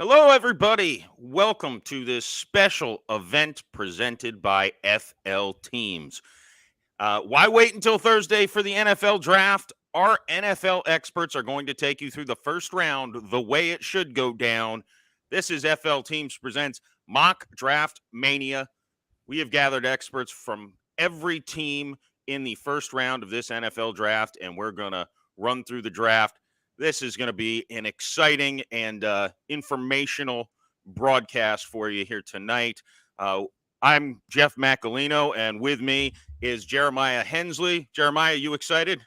Hello, everybody. Welcome to this special event presented by FL Teams. Why wait until Thursday for the NFL draft? Our NFL experts are going to take you through the first round the way it should go down. This is FL Teams Presents Mock Draft Mania. We have gathered experts from every team in the first round of this NFL draft, and we're going to run through the draft. This is going to be an exciting and informational broadcast for you here tonight. I'm Jeff Macalino, and with me is Jeremiah Hensley. Jeremiah, you excited?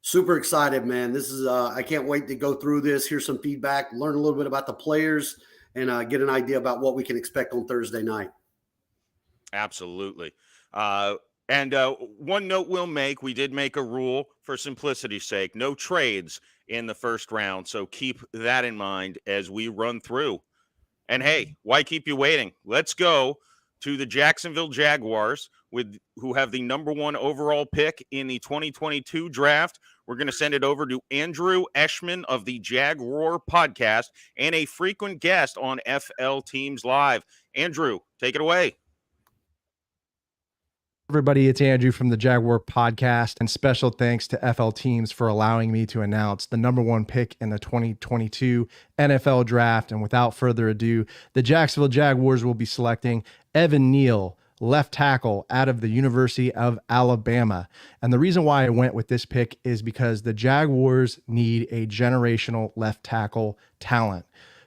Super excited, man. This is I can't wait to go through this, hear some feedback, learn a little bit about the players, and get an idea about what we can expect on Thursday night. Absolutely. And one note we'll make, we did make a rule for simplicity's sake, no trades in the first round. So keep that in mind as we run through. And hey, why keep you waiting? Let's go to the Jacksonville Jaguars, who have the number one overall pick in the 2022 draft. We're going to send it over to Andrew Eschman of the Jaguar podcast and a frequent guest on FL Teams Live. Andrew, take it away. Everybody, it's Andrew from the Jaguar podcast, and special thanks to FL Teams for allowing me to announce the number one pick in the 2022 NFL draft. And without further ado, the Jacksonville Jaguars will be selecting Evan Neal, left tackle out of the University of Alabama. And the reason why I went with this pick is because the Jaguars need a generational left tackle talent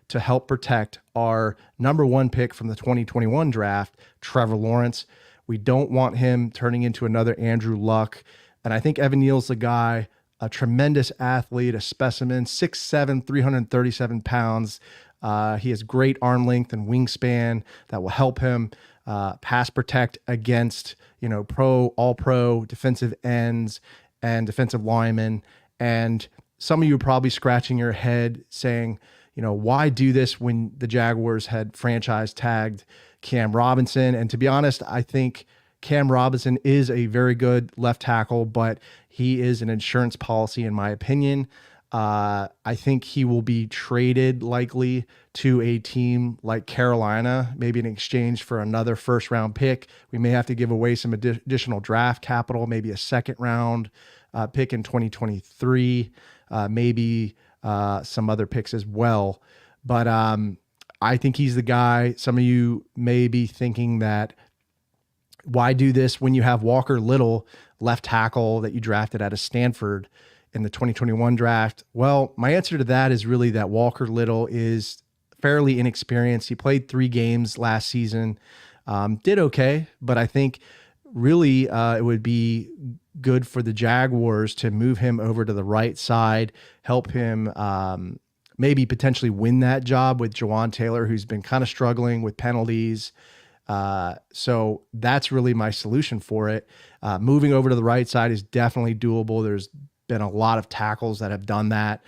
to help protect our number one pick from the 2021 draft, Trevor Lawrence. We don't want him turning into another Andrew Luck. And I think Evan Neal's a guy, a tremendous athlete, a specimen, 6'7", 337 pounds. He has great arm length and wingspan that will help him pass protect against, all-pro defensive ends and defensive linemen. And some of you are probably scratching your head saying, why do this when the Jaguars had franchise tagged Cam Robinson? And to be honest, I think Cam Robinson is a very good left tackle, but he is an insurance policy in my opinion. I think he will be traded likely to a team like Carolina, maybe in exchange for another first round pick. We may have to give away some additional draft capital, maybe a second round pick in 2023, maybe some other picks as well. But I think he's the guy. Some of you may be thinking that, why do this when you have Walker Little, left tackle that you drafted out of Stanford in the 2021 draft? Well, my answer to that is really that Walker Little is fairly inexperienced. He played 3 games last season, did okay, but I think really it would be good for the Jaguars to move him over to the right side, help him maybe potentially win that job with Jawan Taylor, who's been kind of struggling with penalties. So that's really my solution for it. Moving over to the right side is definitely doable. There's been a lot of tackles that have done that.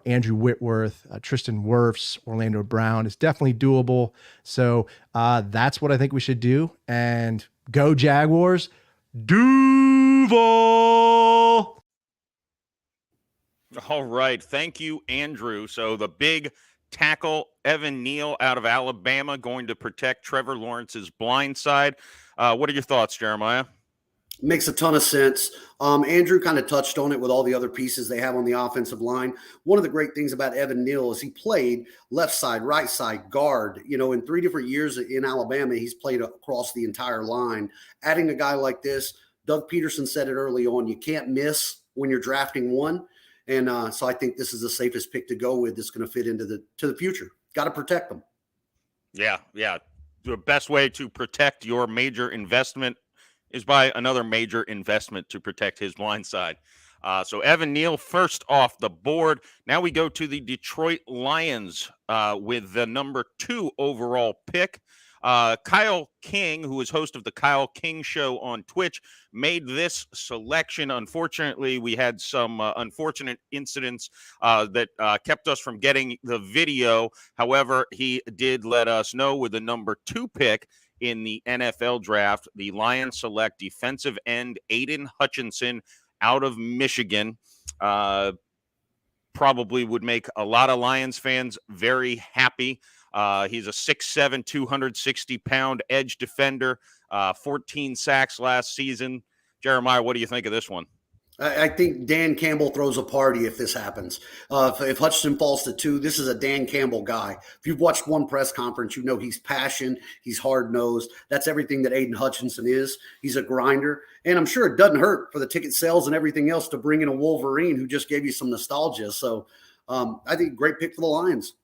Andrew Whitworth, Tristan Wirfs, Orlando Brown is definitely doable. So that's what I think we should do. And go Jaguars, Duval! All right. Thank you, Andrew. So the big tackle, Evan Neal out of Alabama, going to protect Trevor Lawrence's blind side. What are your thoughts, Jeremiah? Makes a ton of sense. Andrew kind of touched on it with all the other pieces they have on the offensive line. One of the great things about Evan Neal is he played left side, right side, guard. In 3 different years in Alabama, he's played across the entire line. Adding a guy like this, Doug Peterson said it early on, you can't miss when you're drafting one. And so I think this is the safest pick to go with that's going to fit into the future. Got to protect them. Yeah. The best way to protect your major investment is by another major investment to protect his blind side. So Evan Neal first off the board. Now we go to the Detroit Lions with the number 2 overall pick. Kyle King, who is host of the Kyle King Show on Twitch, made this selection. Unfortunately, we had some unfortunate incidents that kept us from getting the video. However, he did let us know with the number 2 pick in the NFL draft, the Lions select defensive end Aiden Hutchinson out of Michigan. Probably would make a lot of Lions fans very happy. He's a 6'7", 260-pound edge defender, 14 sacks last season. Jeremiah, what do you think of this one? I think Dan Campbell throws a party if this happens. If Hutchinson falls to 2, this is a Dan Campbell guy. If you've watched one press conference, you know he's passionate, he's hard-nosed. That's everything that Aiden Hutchinson is. He's a grinder. And I'm sure it doesn't hurt for the ticket sales and everything else to bring in a Wolverine who just gave you some nostalgia. So I think great pick for the Lions.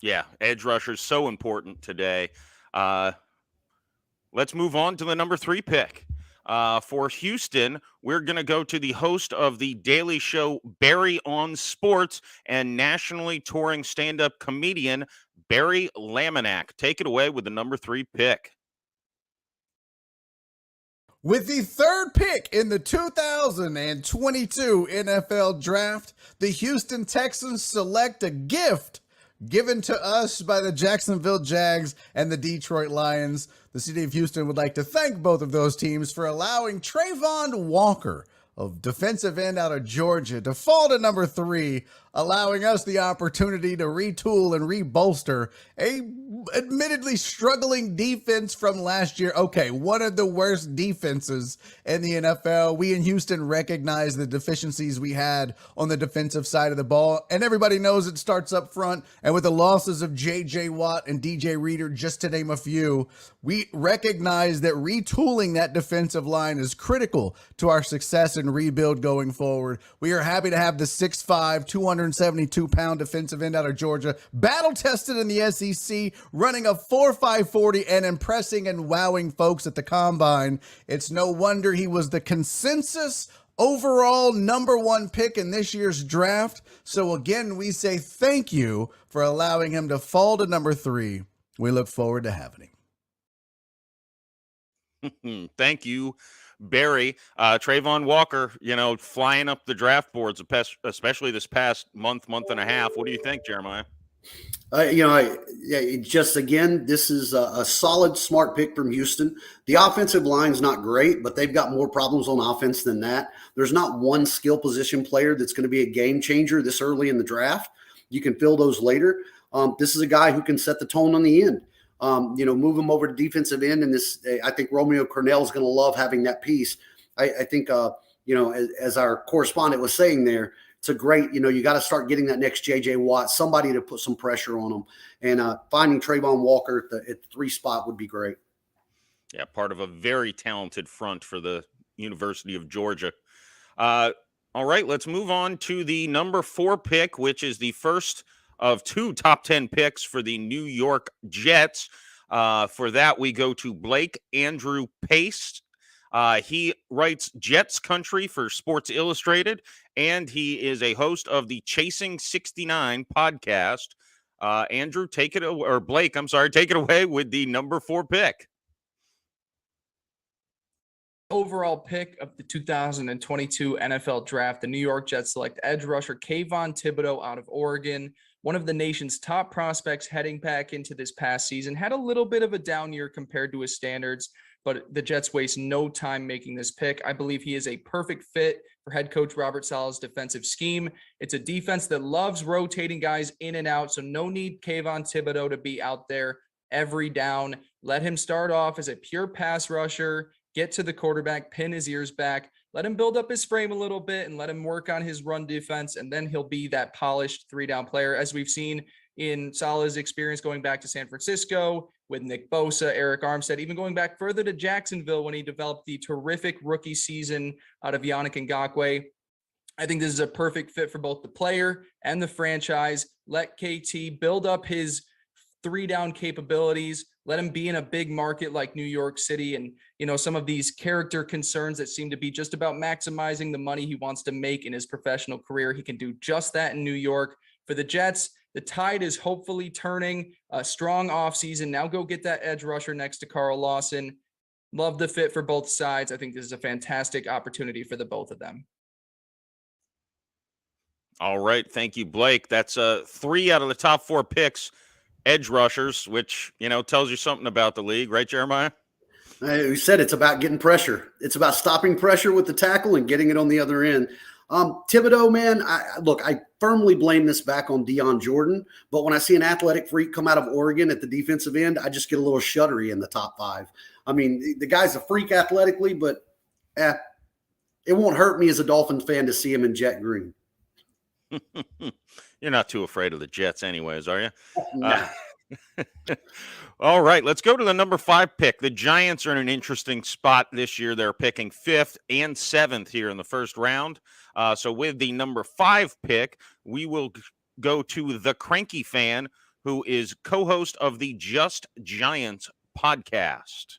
Yeah, edge rushers so important today. Let's move on to the number 3 pick. For Houston, we're going to go to the host of the Daily Show, Barry on Sports, and nationally touring stand-up comedian Barry Laminack. Take it away with the number 3 pick. With the 3rd pick in the 2022 NFL Draft, the Houston Texans select a gift given to us by the Jacksonville Jags and the Detroit Lions. The city of Houston would like to thank both of those teams for allowing Trayvon Walker, of defensive end out of Georgia, to fall to number 3, allowing us the opportunity to retool and rebolster a admittedly struggling defense from last year. Okay, one of the worst defenses in the NFL. We in Houston recognize the deficiencies we had on the defensive side of the ball, and everybody knows it starts up front. And with the losses of J.J. Watt and DJ Reader, just to name a few, we recognize that retooling that defensive line is critical to our success and rebuild going forward. We are happy to have the 6'5", 272-pound defensive end out of Georgia, battle-tested in the SEC, running a 4.5 40 and impressing and wowing folks at the Combine. It's no wonder he was the consensus overall number 1 pick in this year's draft. So again, we say thank you for allowing him to fall to number 3. We look forward to having him. Thank you, Barry. Trayvon Walker, flying up the draft boards, especially this past month and a half. What do you think, Jeremiah? Just again, this is a solid, smart pick from Houston. The offensive line's not great, but they've got more problems on offense than that. There's not one skill position player that's going to be a game changer this early in the draft. You can fill those later. This is a guy who can set the tone on the end. Move him over to defensive end, and I think Romeo Cornell is going to love having that piece. I think, as our correspondent was saying there, it's a great, you got to start getting that next J.J. Watt, somebody to put some pressure on them. And finding Trayvon Walker at the 3 spot would be great. Yeah, part of a very talented front for the University of Georgia. All right, let's move on to the number 4 pick, which is the first of 2 top 10 picks for the New York Jets. For that, we go to Blake Andrew Pace. He writes Jets Country for Sports Illustrated, and he is a host of the Chasing 69 podcast. Andrew, take it away with the number 4 pick. Overall pick of the 2022 NFL Draft, the New York Jets select edge rusher Kayvon Thibodeaux out of Oregon, one of the nation's top prospects heading back into this past season. Had a little bit of a down year compared to his standards, but the Jets waste no time making this pick. I believe he is a perfect fit for head coach Robert Saleh's defensive scheme. It's a defense that loves rotating guys in and out, so no need Kayvon Thibodeaux to be out there every down. Let him start off as a pure pass rusher, get to the quarterback, pin his ears back, let him build up his frame a little bit and let him work on his run defense, and then he'll be that polished 3-down player, as we've seen in Saleh's experience going back to San Francisco with Nick Bosa, Eric Armstead, even going back further to Jacksonville when he developed the terrific rookie season out of Yannick Ngakoue. I think this is a perfect fit for both the player and the franchise. Let KT build up his 3-down capabilities. Let him be in a big market like New York City. And, some of these character concerns that seem to be just about maximizing the money he wants to make in his professional career. He can do just that in New York. For the Jets, the tide is hopefully turning. A strong offseason. Now go get that edge rusher next to Carl Lawson. Love the fit for both sides. I think this is a fantastic opportunity for the both of them. All right. Thank you, Blake. That's 3 out of the top 4 picks, edge rushers, which, tells you something about the league, right, Jeremiah? We said it's about getting pressure. It's about stopping pressure with the tackle and getting it on the other end. Thibodeau, man, I firmly blame this back on Deion Jordan, but when I see an athletic freak come out of Oregon at the defensive end, I just get a little shuddery in the top 5. I mean, the guy's a freak athletically, but it won't hurt me as a Dolphins fan to see him in jet green. You're not too afraid of the Jets anyways, are you? Nah. All right, let's go to the number 5 pick. The Giants are in an interesting spot this year. They're picking 5th and 7th here in the first round. So with the number 5 pick, we will go to the Cranky Fan, who is co-host of the Just Giants podcast.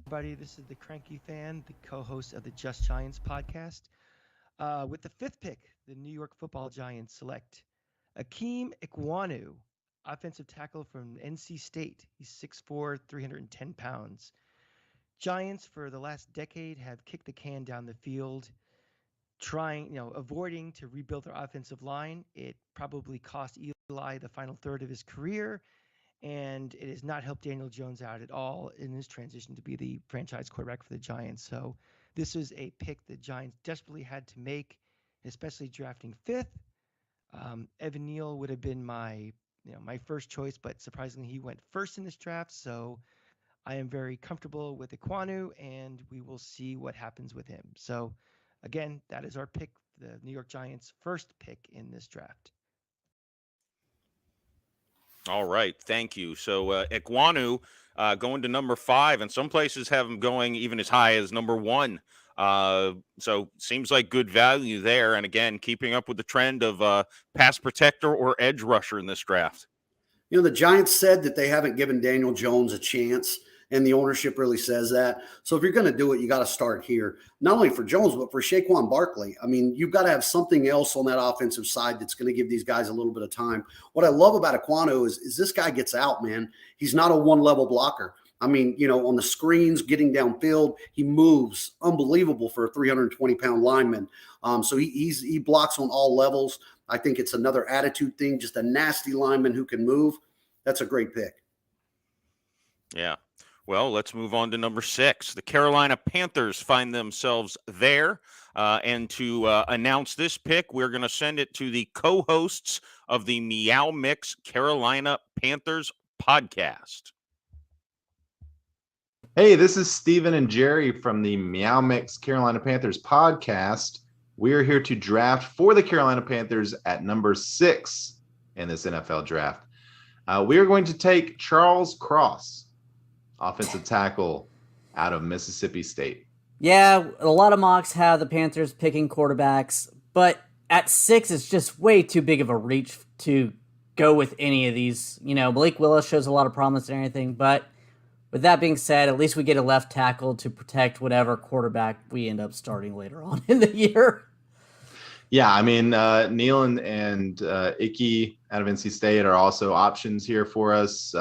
Everybody, this is the Cranky Fan, the co-host of the Just Giants podcast. With the 5th pick, the New York Football Giants select Akeem Ikwanu, offensive tackle from NC State. He's 6'4", 310 pounds. Giants, for the last decade, have kicked the can down the field, avoiding to rebuild their offensive line. It probably cost Eli the final third of his career, and it has not helped Daniel Jones out at all in his transition to be the franchise quarterback for the Giants. So this is a pick the Giants desperately had to make, especially drafting 5th. Evan Neal would have been my first choice, but surprisingly he went first in this draft. So I am very comfortable with Ikwanu, and we will see what happens with him. So again, that is our pick, the New York Giants' first pick in this draft. All right, thank you. So Ikwanu going to number 5, and some places have him going even as high as number 1. So seems like good value there. And again, keeping up with the trend of pass protector or edge rusher in this draft. The Giants said that they haven't given Daniel Jones a chance, and the ownership really says that. So if you're going to do it, you got to start here, not only for Jones, but for Saquon Barkley. I mean, you've got to have something else on that offensive side that's going to give these guys a little bit of time. What I love about Ikwanu is this guy gets out, man. He's not a one-level blocker. I mean, on the screens, getting downfield, he moves unbelievable for a 320-pound lineman. So he blocks on all levels. I think it's another attitude thing, just a nasty lineman who can move. That's a great pick. Yeah. Well, let's move on to number 6. The Carolina Panthers find themselves there. And to announce this pick, we're going to send it to the co-hosts of the Meow Mix Carolina Panthers podcast. Hey, this is Steven and Jerry from the Meow Mix Carolina Panthers podcast. We're here to draft for the Carolina Panthers at number 6 in this NFL draft. We are going to take Charles Cross, offensive tackle out of Mississippi State. Yeah, a lot of mocks have the Panthers picking quarterbacks, but at 6, it's just way too big of a reach to go with any of these. Blake Willis shows a lot of promise and everything, but with that being said, at least we get a left tackle to protect whatever quarterback we end up starting later on in the year. Yeah, I mean, Neal and Icky out of NC State are also options here for us.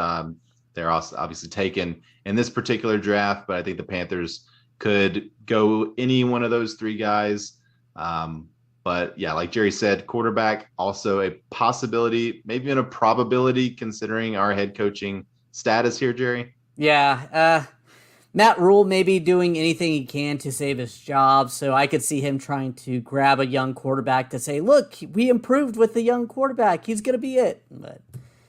They're also obviously taken in this particular draft, but I think the Panthers could go any one of those 3 guys. But yeah, like Jerry said, quarterback also a possibility, maybe even a probability considering our head coaching status here, Jerry. Yeah, Matt Rule may be doing anything he can to save his job, so I could see him trying to grab a young quarterback to say, look, we improved with the young quarterback. He's going to be it. But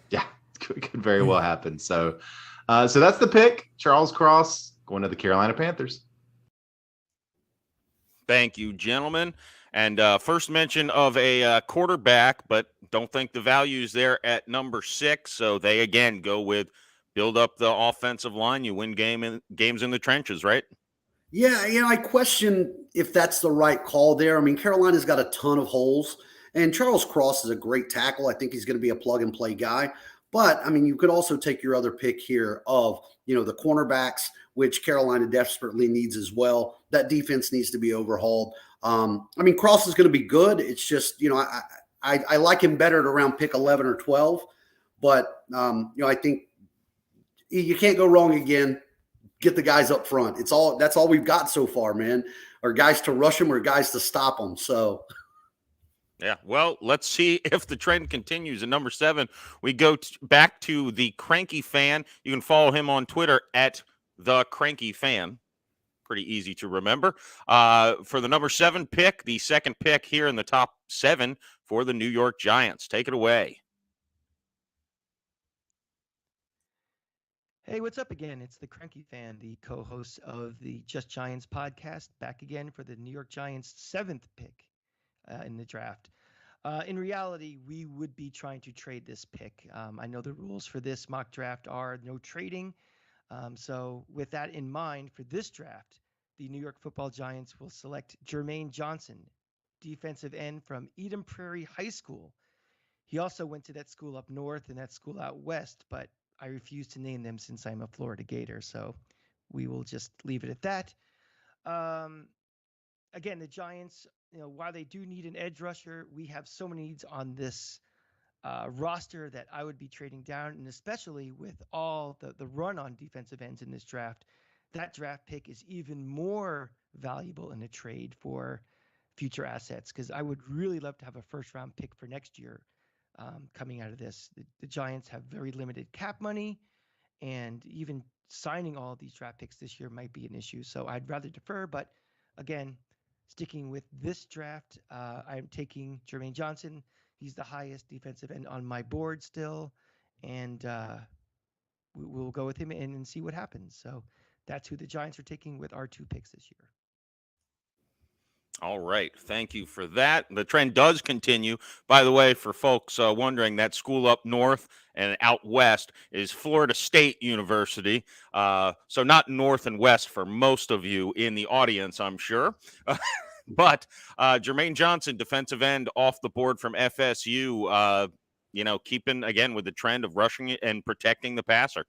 yeah, it could very well happen. So that's the pick. Charles Cross going to the Carolina Panthers. Thank you, gentlemen. And first mention of a quarterback, but don't think the value's there at number 6. So they, again, go with build up the offensive line. You win games in the trenches, right? Yeah, I question if that's the right call there. I mean, Carolina's got a ton of holes, and Charles Cross is a great tackle. I think he's going to be a plug-and-play guy. But, I mean, you could also take your other pick here of, the cornerbacks, which Carolina desperately needs as well. That defense needs to be overhauled. I mean, Cross is going to be good. It's just, I like him better at around pick 11 or 12. But, I think you can't go wrong again. Get the guys up front. That's all we've got so far, man. Or guys to rush them or guys to stop them. So, yeah. Well, let's see if the trend continues. At number 7, we go back to the Cranky Fan. You can follow him on Twitter at the Cranky Fan. pretty easy to remember. For the number 7 pick, the second pick here in the top 7 for the New York Giants. Take it away. Hey, what's up again? It's the Cranky Fan, the co-host of the Just Giants podcast, back again for the New York Giants' 7th pick in the draft. In reality, we would be trying to trade this pick. I know the rules for this mock draft are no trading. So with that in mind, for this draft, the New York Football Giants will select Jermaine Johnson, defensive end from Eden Prairie High School. He also went to that school up north and that school out west, but I refuse to name them since I'm a Florida Gator. So we will just leave it at that. Again, the Giants, while they do need an edge rusher, we have so many needs on this roster that I would be trading down, and especially with all the run on defensive ends in this draft, that draft pick is even more valuable in a trade for future assets, because I would really love to have a first-round pick for next year coming out of this. The Giants have very limited cap money, and even signing all of these draft picks this year might be an issue. So I'd rather defer, but again, sticking with this draft, I'm taking Jermaine Johnson. He's the highest defensive end on my board still, and we'll go with him and see what happens. So that's who the Giants are taking with our 2 picks this year. All right. Thank you for that. The trend does continue. By the way, for folks wondering, that school up north and out west is Florida State University. So not north and west for most of you in the audience, I'm sure. But Jermaine Johnson, defensive end off the board from FSU, keeping, again, with the trend of rushing it and protecting the passer.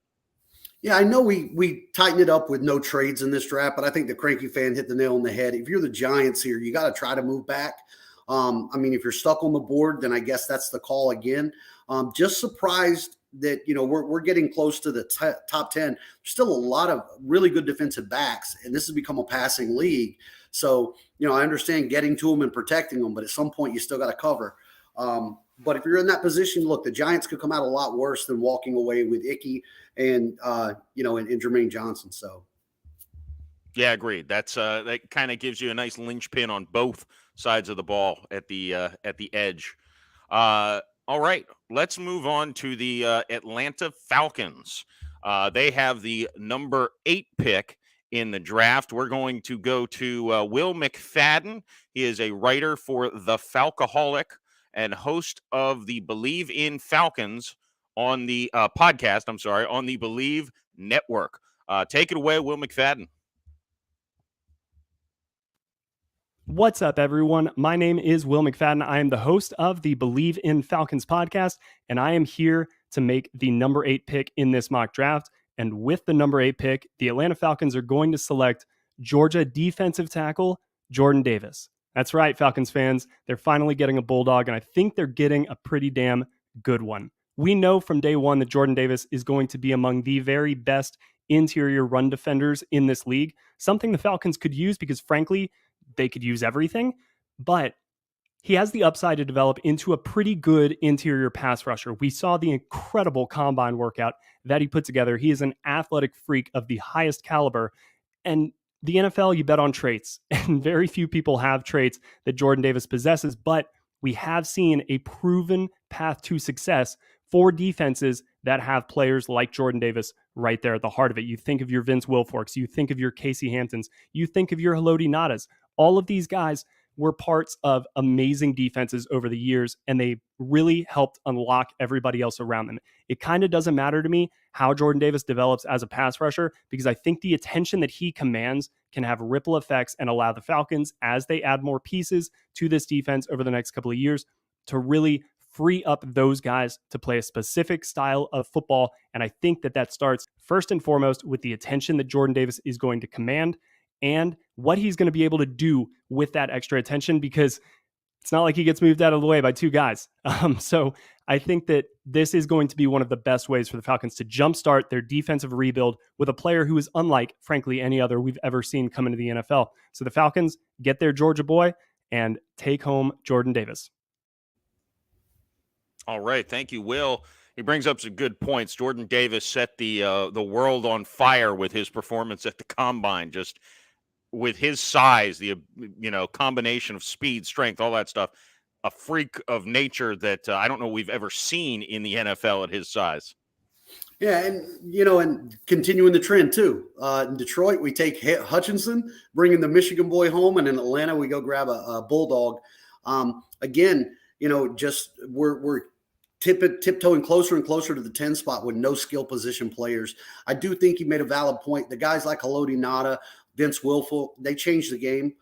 Yeah, I know we tightened it up with no trades in this draft, but I think the Cranky Fan hit the nail on the head. If you're the Giants here, you got to try to move back. If you're stuck on the board, then I guess that's the call again. Just surprised that, we're getting close to the top 10. There's still a lot of really good defensive backs, and this has become a passing league. So, I understand getting to them and protecting them, but at some point you still got to cover. But if you're in that position, look, the Giants could come out a lot worse than walking away with Icky and Jermaine Johnson. So, yeah, agreed. That's that kind of gives you a nice linchpin on both sides of the ball at the edge. All right, let's move on to the Atlanta Falcons. They have the number 8 pick in the draft. We're going to go to Will McFadden. He is a writer for The Falcoholic and host of the Believe in Falcons on the podcast, on the Believe Network. Take it away, Will McFadden. What's up, everyone? My name is Will McFadden. I am the host of the Believe in Falcons podcast, and I am here to make the number 8 pick in this mock draft. And with the number 8 pick, the Atlanta Falcons are going to select Georgia defensive tackle Jordan Davis. That's right, Falcons fans. They're finally getting a Bulldog, and I think they're getting a pretty damn good one. We know from day one that Jordan Davis is going to be among the very best interior run defenders in this league, something the Falcons could use because, frankly, they could use everything, but he has the upside to develop into a pretty good interior pass rusher. We saw the incredible combine workout that he put together. He is an athletic freak of the highest caliber, and the NFL, you bet on traits, and very few people have traits that Jordan Davis possesses, but we have seen a proven path to success for defenses that have players like Jordan Davis right there at the heart of it. You think of your Vince Wilforks, you think of your Casey Hamptons, you think of your Haloti Nadas. All of these guys were parts of amazing defenses over the years, and they really helped unlock everybody else around them. It kind of doesn't matter to me how Jordan Davis develops as a pass rusher, because I think the attention that he commands can have ripple effects and allow the Falcons, as they add more pieces to this defense over the next couple of years, to really free up those guys to play a specific style of football. And I think that starts first and foremost with the attention that Jordan Davis is going to command and what he's going to be able to do with that extra attention, because it's not like he gets moved out of the way by 2 guys. So I think that this is going to be one of the best ways for the Falcons to jumpstart their defensive rebuild with a player who is unlike, frankly, any other we've ever seen come into the NFL. So the Falcons get their Georgia boy and take home Jordan Davis. All right. Thank you, Will. He brings up some good points. Jordan Davis set the world on fire with his performance at the Combine. Just with his size, the combination of speed, strength, all that stuff, a freak of nature that I don't know we've ever seen in the NFL at his size. Yeah, and continuing the trend too. In Detroit, we take Hutchinson, bringing the Michigan boy home, and in Atlanta, we go grab a Bulldog. Again, just we're tiptoeing closer and closer to the 10 spot with no skill position players. I do think he made a valid point. The guys like Haloti Nada, Vince Wilfork, they changed the game.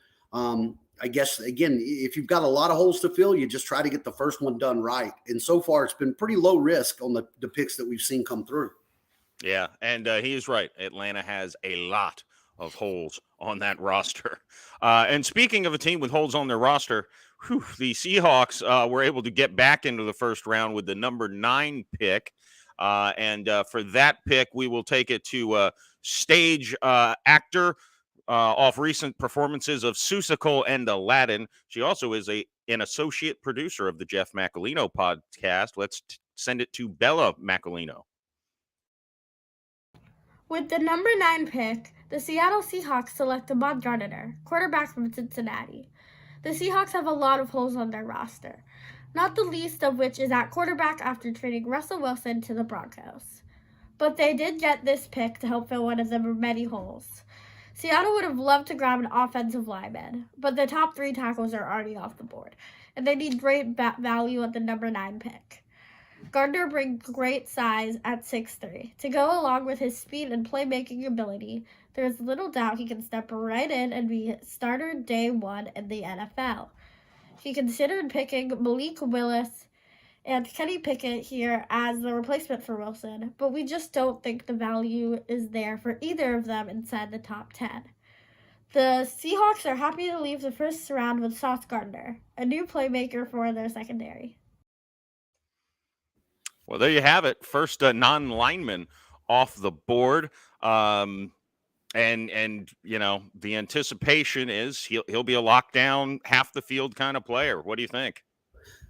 I guess, again, if you've got a lot of holes to fill, you just try to get the first one done right. And so far, it's been pretty low risk on the picks that we've seen come through. Yeah, and he is right. Atlanta has a lot of holes on that roster. And speaking of a team with holes on their roster, the Seahawks were able to get back into the first round with the number 9 pick. And for that pick, we will take it to stage actor off recent performances of Seussical and Aladdin. She also is an associate producer of the Jeff Macalino podcast. Let's send it to Bella Macalino. With the number 9 pick, the Seattle Seahawks select Ahmad Gardner, quarterback from Cincinnati. The Seahawks have a lot of holes on their roster, not the least of which is at quarterback after trading Russell Wilson to the Broncos. But they did get this pick to help fill one of the many holes. Seattle would have loved to grab an offensive lineman, but the top 3 tackles are already off the board, and they need great value at the number 9 pick. Gardner brings great size at 6'3". To go along with his speed and playmaking ability, there is little doubt he can step right in and be starter day 1 in the NFL. He considered picking Malik Willis and Kenny Pickett here as the replacement for Wilson, but we just don't think the value is there for either of them inside the top 10. The Seahawks are happy to leave the first round with Sauce Gardner, a new playmaker for their secondary. Well, there you have it. First non-lineman off the board. And the anticipation is he'll be a lockdown, half the field kind of player. What do you think?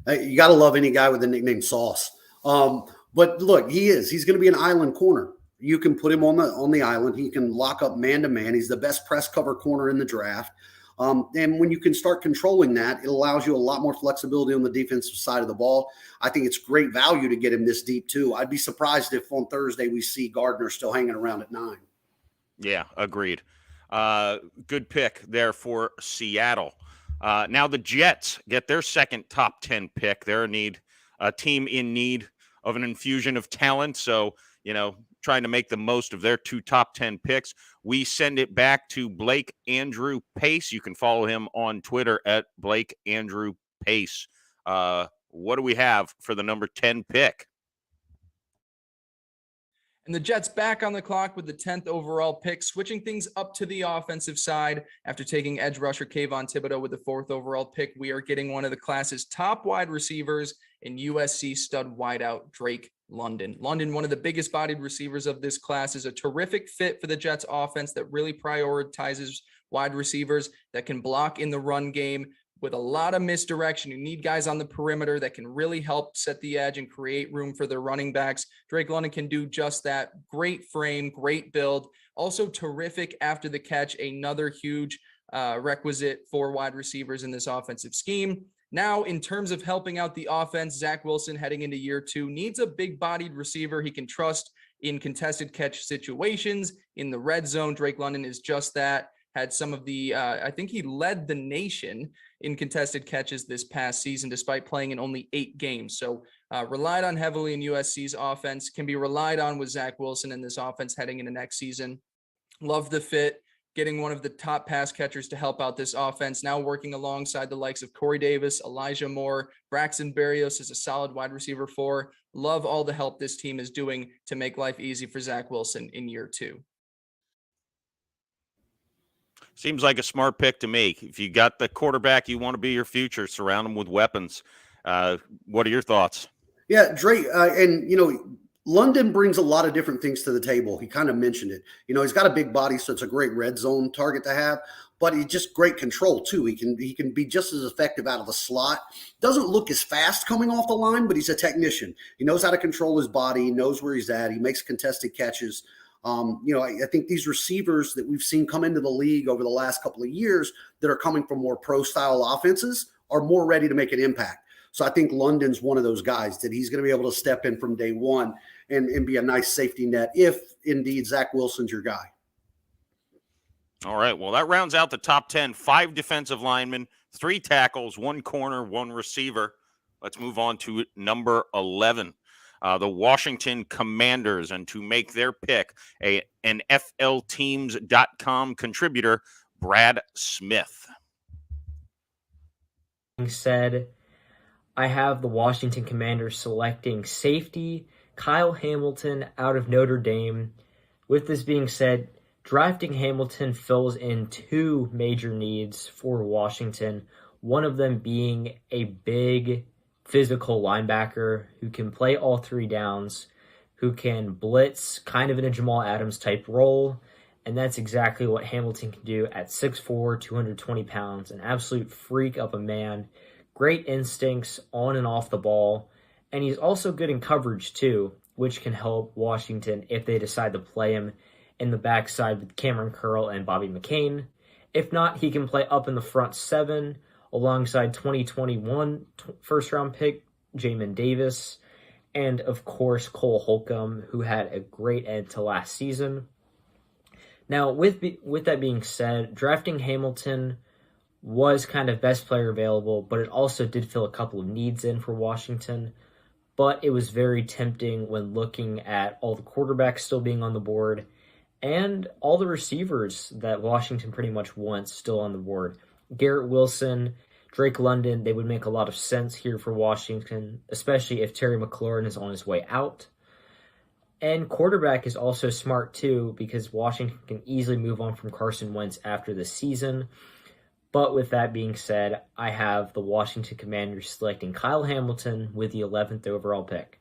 You got to love any guy with the nickname Sauce. But look, he's going to be an island corner. You can put him on the island. He can lock up man to man. He's the best press cover corner in the draft. And when you can start controlling that, it allows you a lot more flexibility on the defensive side of the ball. I think it's great value to get him this deep too. I'd be surprised if on Thursday we see Gardner still hanging around at 9. Yeah, agreed. Good pick there for Seattle. Now the Jets get their second top 10 pick. They're a team in need of an infusion of talent. So, trying to make the most of their 2 top 10 picks. We send it back to Blake Andrew Pace. You can follow him on Twitter at Blake Andrew Pace. What do we have for the number 10 pick? And the Jets back on the clock with the 10th overall pick, switching things up to the offensive side. After taking edge rusher Kayvon Thibodeau with the 4th overall pick, we are getting one of the class's top wide receivers in USC stud wideout Drake London. London, one of the biggest bodied receivers of this class, is a terrific fit for the Jets offense that really prioritizes wide receivers that can block in the run game. With a lot of misdirection, you need guys on the perimeter that can really help set the edge and create room for their running backs. Drake London can do just that. Great frame, great build. Also terrific after the catch, another huge requisite for wide receivers in this offensive scheme. Now, in terms of helping out the offense, Zach Wilson heading into year 2 needs a big-bodied receiver he can trust in contested catch situations. In the red zone, Drake London is just that. Had some of the, I think he led the nation in contested catches this past season, despite playing in only 8 games. So relied on heavily in USC's offense, can be relied on with Zach Wilson in this offense heading into next season. Love the fit, getting one of the top pass catchers to help out this offense, now working alongside the likes of Corey Davis, Elijah Moore, Braxton Berrios is a solid wide receiver 4. Love all the help this team is doing to make life easy for Zach Wilson in year 2. Seems like a smart pick to me. If you got the quarterback you want to be your future, surround him with weapons. What are your thoughts? Yeah, Drake, London brings a lot of different things to the table. He kind of mentioned it. He's got a big body, so it's a great red zone target to have, but he's just great control too. He can be just as effective out of the slot. Doesn't look as fast coming off the line, but he's a technician. He knows how to control his body. He knows where he's at. He makes contested catches. I think these receivers that we've seen come into the league over the last couple of years that are coming from more pro style offenses are more ready to make an impact. So I think London's one of those guys that he's going to be able to step in from day one and be a nice safety net if indeed Zach Wilson's your guy. All right. Well, that rounds out the top 10. 5 defensive linemen, 3 tackles, 1 corner, 1 receiver. Let's move on to number 11. The Washington Commanders, and to make their pick, an FLTeams.com contributor, Brad Smith. Said, I have the Washington Commanders selecting safety Kyle Hamilton out of Notre Dame. With this being said, drafting Hamilton fills in 2 major needs for Washington, one of them being a big physical linebacker who can play all 3 downs, who can blitz kind of in a Jamal Adams type role, and that's exactly what Hamilton can do at 6'4", 220 pounds, an absolute freak of a man, great instincts on and off the ball, and he's also good in coverage too, which can help Washington if they decide to play him in the backside with Cameron Curl and Bobby McCain. If not, he can play up in the front 7 alongside 2021 first-round pick Jamin Davis, and of course Cole Holcomb, who had a great end to last season. Now, with that being said, drafting Hamilton was kind of best player available, but it also did fill a couple of needs in for Washington. But it was very tempting when looking at all the quarterbacks still being on the board and all the receivers that Washington pretty much wants still on the board. Garrett Wilson, Drake London, they would make a lot of sense here for Washington, especially if Terry McLaurin is on his way out. And quarterback is also smart too, because Washington can easily move on from Carson Wentz after the season. But with that being said, I have the Washington Commanders selecting Kyle Hamilton with the 11th overall pick.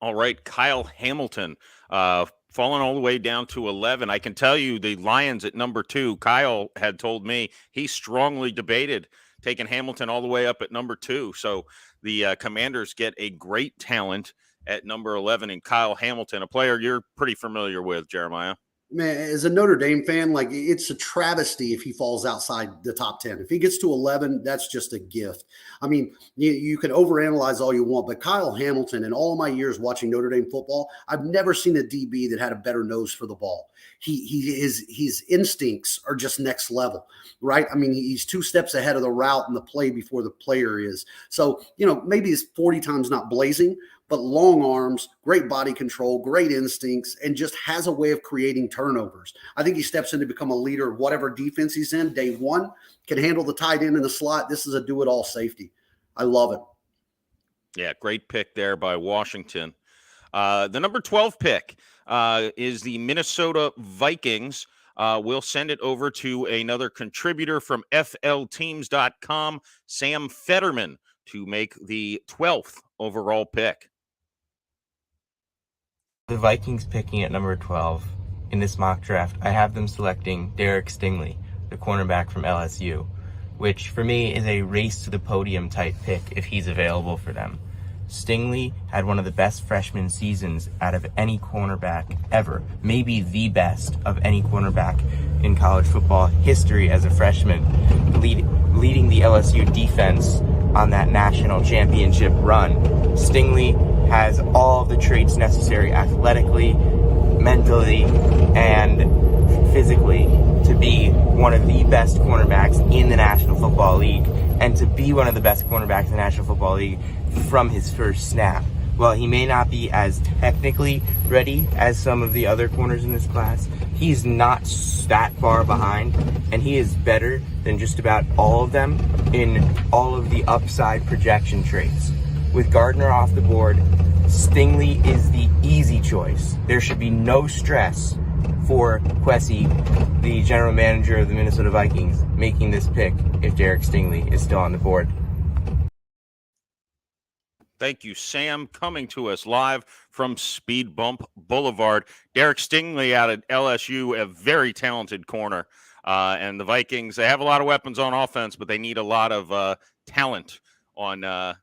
All right, Kyle Hamilton, falling all the way down to 11. I can tell you the Lions at number 2, Kyle had told me he strongly debated taking Hamilton all the way up at number 2. So the Commanders get a great talent at number 11 in Kyle Hamilton, a player you're pretty familiar with, Jeremiah. Man, as a Notre Dame fan, like, it's a travesty if he falls outside the top 10. If he gets to 11, that's just a gift. I mean, you can overanalyze all you want, but Kyle Hamilton, in all of my years watching Notre Dame football, I've never seen a DB that had a better nose for the ball. His instincts are just next level, right? I mean, he's 2 steps ahead of the route and the play before the player is. So, maybe it's 40 times not blazing, but long arms, great body control, great instincts, and just has a way of creating turnovers. I think he steps in to become a leader of whatever defense he's in day one, can handle the tight end in the slot. This is a do-it-all safety. I love it. Yeah, great pick there by Washington. The number 12 pick is the Minnesota Vikings. We'll send it over to another contributor from FLTeams.com, Sam Fetterman, to make the 12th overall pick. The Vikings picking at number 12 in this mock draft, I have them selecting Derek Stingley, the cornerback from LSU, which for me is a race to the podium type pick if he's available for them. Stingley had one of the best freshman seasons out of any cornerback ever, maybe the best of any cornerback in college football history as a freshman, leading the LSU defense on that national championship run. Stingley has all of the traits necessary athletically, mentally, and physically to be one of the best cornerbacks in the National Football League, and to be one of the best cornerbacks in the National Football League from his first snap. While he may not be as technically ready as some of the other corners in this class, he's not that far behind, and he is better than just about all of them in all of the upside projection traits. With Gardner off the board, Stingley is the easy choice. There should be no stress for Kwesi, the general manager of the Minnesota Vikings, making this pick if Derek Stingley is still on the board. Thank you, Sam. Coming to us live from Speed Bump Boulevard, Derek Stingley out at LSU, a very talented corner. And the Vikings, they have a lot of weapons on offense, but they need a lot of talent on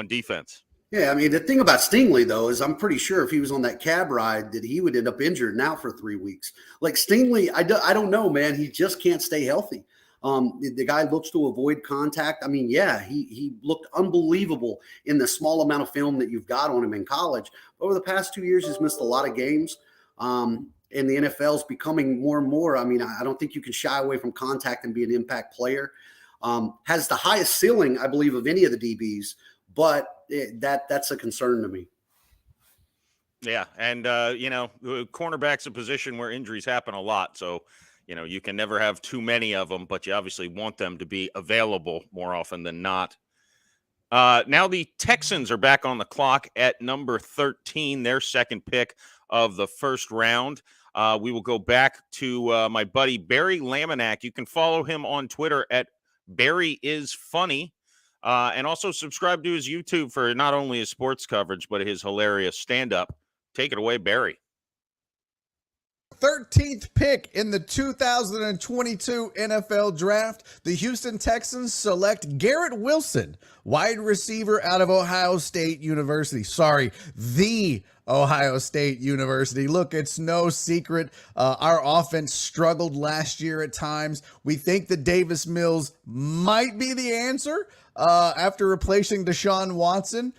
defense. Yeah, I mean, the thing about Stingley, though, is I'm pretty sure if he was on that cab ride that he would end up injured now for 3 weeks. Like Stingley, I don't know, man. He just can't stay healthy. The guy looks to avoid contact. I mean, yeah, he looked unbelievable in the small amount of film that you've got on him in college. Over the past 2 years, he's missed a lot of games. And the NFL is becoming more and more. I mean, I don't think you can shy away from contact and be an impact player. Has the highest ceiling, I believe, of any of the DBs, but that's a concern to me. Yeah, and the cornerback's a position where injuries happen a lot, so you can never have too many of them, but you obviously want them to be available more often than not. Now the Texans are back on the clock at number 13, their second pick of the first round. We will go back to my buddy Barry Laminack. You can follow him on Twitter at Barry is Funny. And also subscribe to his YouTube for not only his sports coverage, but his hilarious stand-up. Take it away, Barry. 13th pick in the 2022 NFL Draft, the Houston Texans select Garrett Wilson, wide receiver out of Ohio State University. Sorry, the Ohio State University. Look, it's no secret. Our offense struggled last year at times. We think that Davis Mills might be the answer after replacing Deshaun Watson.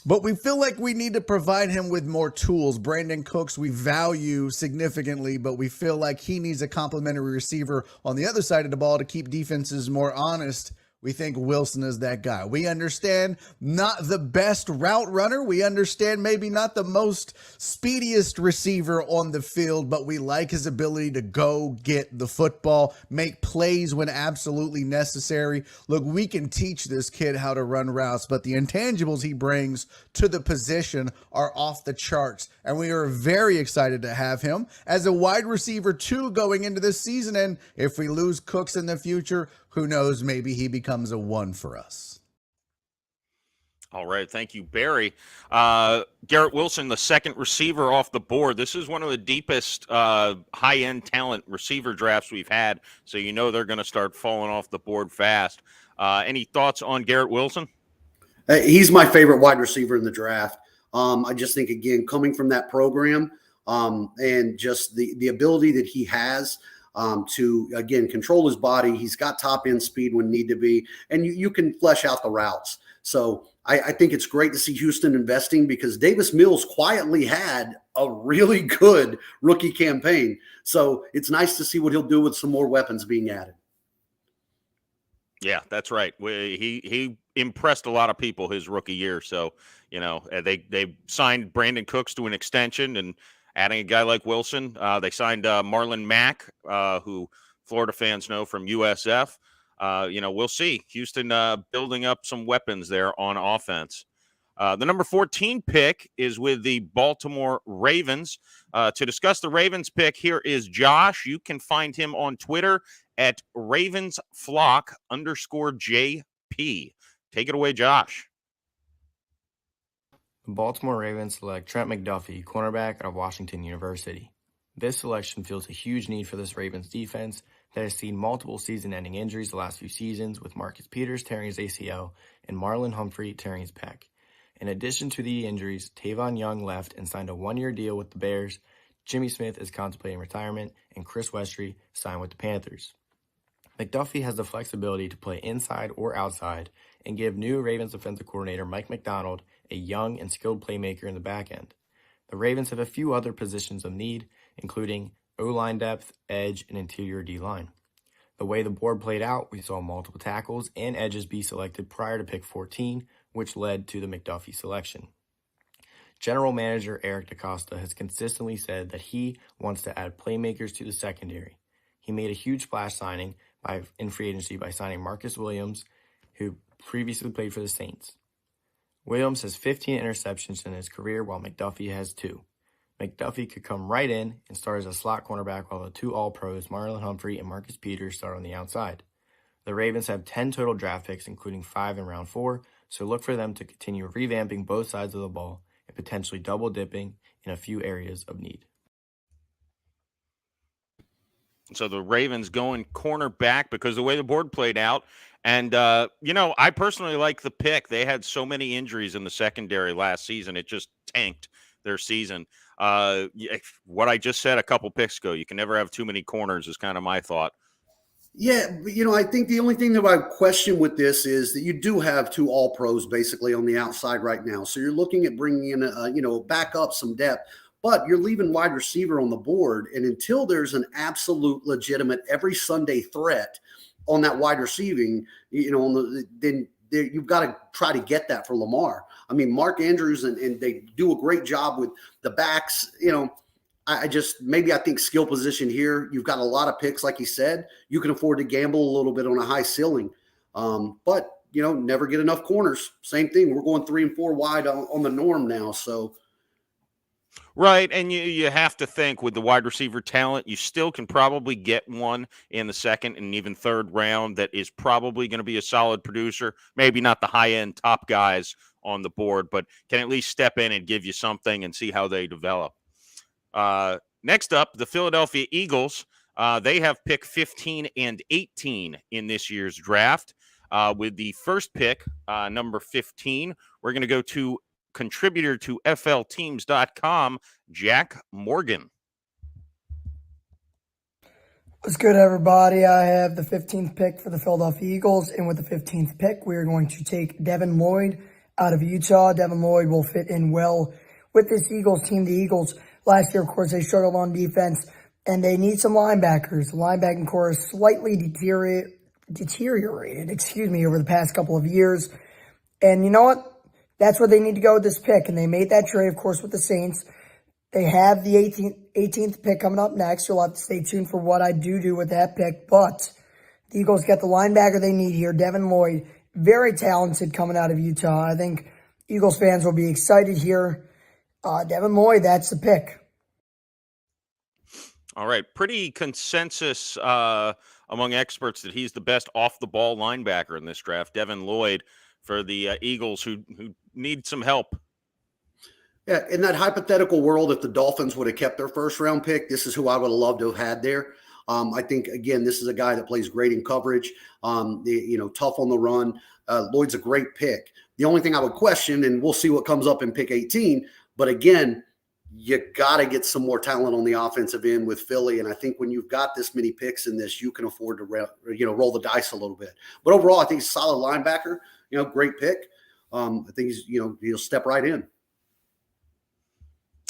But we feel like we need to provide him with more tools. Brandon Cooks, we value significantly, but we feel like he needs a complimentary receiver on the other side of the ball to keep defenses more honest. We think Wilson is that guy. We understand not the best route runner. We understand maybe not the most speediest receiver on the field, but we like his ability to go get the football, make plays when absolutely necessary. Look, we can teach this kid how to run routes, but the intangibles he brings to the position are off the charts. And we are very excited to have him as a wide receiver 2 going into this season. And if we lose Cooks in the future, who knows, maybe he becomes a 1 for us. All right. Thank you, Barry. Garrett Wilson, the second receiver off the board. This is one of the deepest high-end talent receiver drafts we've had, so they're going to start falling off the board fast. Any thoughts on Garrett Wilson? He's my favorite wide receiver in the draft. I just think, again, coming from that program and just the ability that he has to, again, control his body. He's got top end speed when need to be, and you can flesh out the routes. So I think it's great to see Houston investing because Davis Mills quietly had a really good rookie campaign. So it's nice to see what he'll do with some more weapons being added. Yeah, that's right. He impressed a lot of people his rookie year. So, they signed Brandon Cooks to an extension and adding a guy like Wilson. They signed Marlon Mack, who Florida fans know from USF. We'll see. Houston building up some weapons there on offense. The number 14 pick is with the Baltimore Ravens. To discuss the Ravens pick, here is Josh. You can find him on Twitter at ravensflock_JP. Take it away, Josh. The Baltimore Ravens select Trent McDuffie, cornerback out of Washington University. This selection fills a huge need for this Ravens defense that has seen multiple season-ending injuries the last few seasons, with Marcus Peters tearing his ACL and Marlon Humphrey tearing his pec. In addition to the injuries, Tavon Young left and signed a 1-year deal with the Bears. Jimmy Smith is contemplating retirement, and Chris Westry signed with the Panthers. McDuffie has the flexibility to play inside or outside and give new Ravens defensive coordinator Mike McDonald a young and skilled playmaker in the back end. The Ravens have a few other positions of need, including O-line depth, edge, and interior D-line. The way the board played out, we saw multiple tackles and edges be selected prior to pick 14, which led to the McDuffie selection. General Manager Eric DaCosta has consistently said that he wants to add playmakers to the secondary. He made a huge splash signing in free agency by signing Marcus Williams, who previously played for the Saints. Williams has 15 interceptions in his career, while McDuffie has 2. McDuffie could come right in and start as a slot cornerback, while the 2 All-Pros, Marlon Humphrey and Marcus Peters, start on the outside. The Ravens have 10 total draft picks, including 5 in round 4, so look for them to continue revamping both sides of the ball and potentially double-dipping in a few areas of need. So the Ravens going cornerback because the way the board played out. And, I personally like the pick. They had so many injuries in the secondary last season. It just tanked their season. What I just said a couple picks ago, you can never have too many corners is kind of my thought. Yeah, but I think the only thing that I question with this is that you do have two all pros basically on the outside right now. So you're looking at bringing in, back up some depth, but you're leaving wide receiver on the board. And until there's an absolute legitimate every Sunday threat on that wide receiving, then you've got to try to get that for Lamar. I mean, Mark Andrews and they do a great job with the backs, I think skill position here, you've got a lot of picks, like you said, you can afford to gamble a little bit on a high ceiling. But never get enough corners. Same thing. We're going 3 and 4 wide on the norm now. So. Right. And you have to think with the wide receiver talent, you still can probably get one in the second and even third round that is probably going to be a solid producer. Maybe not the high end top guys on the board, but can at least step in and give you something and see how they develop. Next up, the Philadelphia Eagles. They have pick 15 and 18 in this year's draft. With the first pick, number 15, we're going to go to contributor to FLTeams.com, Jack Morgan. What's good, everybody? I have the 15th pick for the Philadelphia Eagles, and with the 15th pick, we are going to take Devin Lloyd out of Utah. Devin Lloyd will fit in well with this Eagles team. The Eagles, last year, of course, they struggled on defense, and they need some linebackers. The linebacking core is slightly deteriorated, over the past couple of years. And you know what? That's where they need to go with this pick. And they made that trade, of course, with the Saints. They have the 18th pick coming up next. You'll have to stay tuned for what I do with that pick. But the Eagles get the linebacker they need here, Devin Lloyd. Very talented coming out of Utah. I think Eagles fans will be excited here. Devin Lloyd, that's the pick. All right. Pretty consensus among experts that he's the best off-the-ball linebacker in this draft, Devin Lloyd, for the Eagles who need some help. Yeah, in that hypothetical world, if the Dolphins would have kept their first-round pick, this is who I would have loved to have had there. I think, again, this is a guy that plays great in coverage, tough on the run. Lloyd's a great pick. The only thing I would question, and we'll see what comes up in pick 18, but again, you got to get some more talent on the offensive end with Philly. And I think when you've got this many picks in this, you can afford to roll the dice a little bit. But overall, I think he's a solid linebacker, great pick. I think he'll step right in.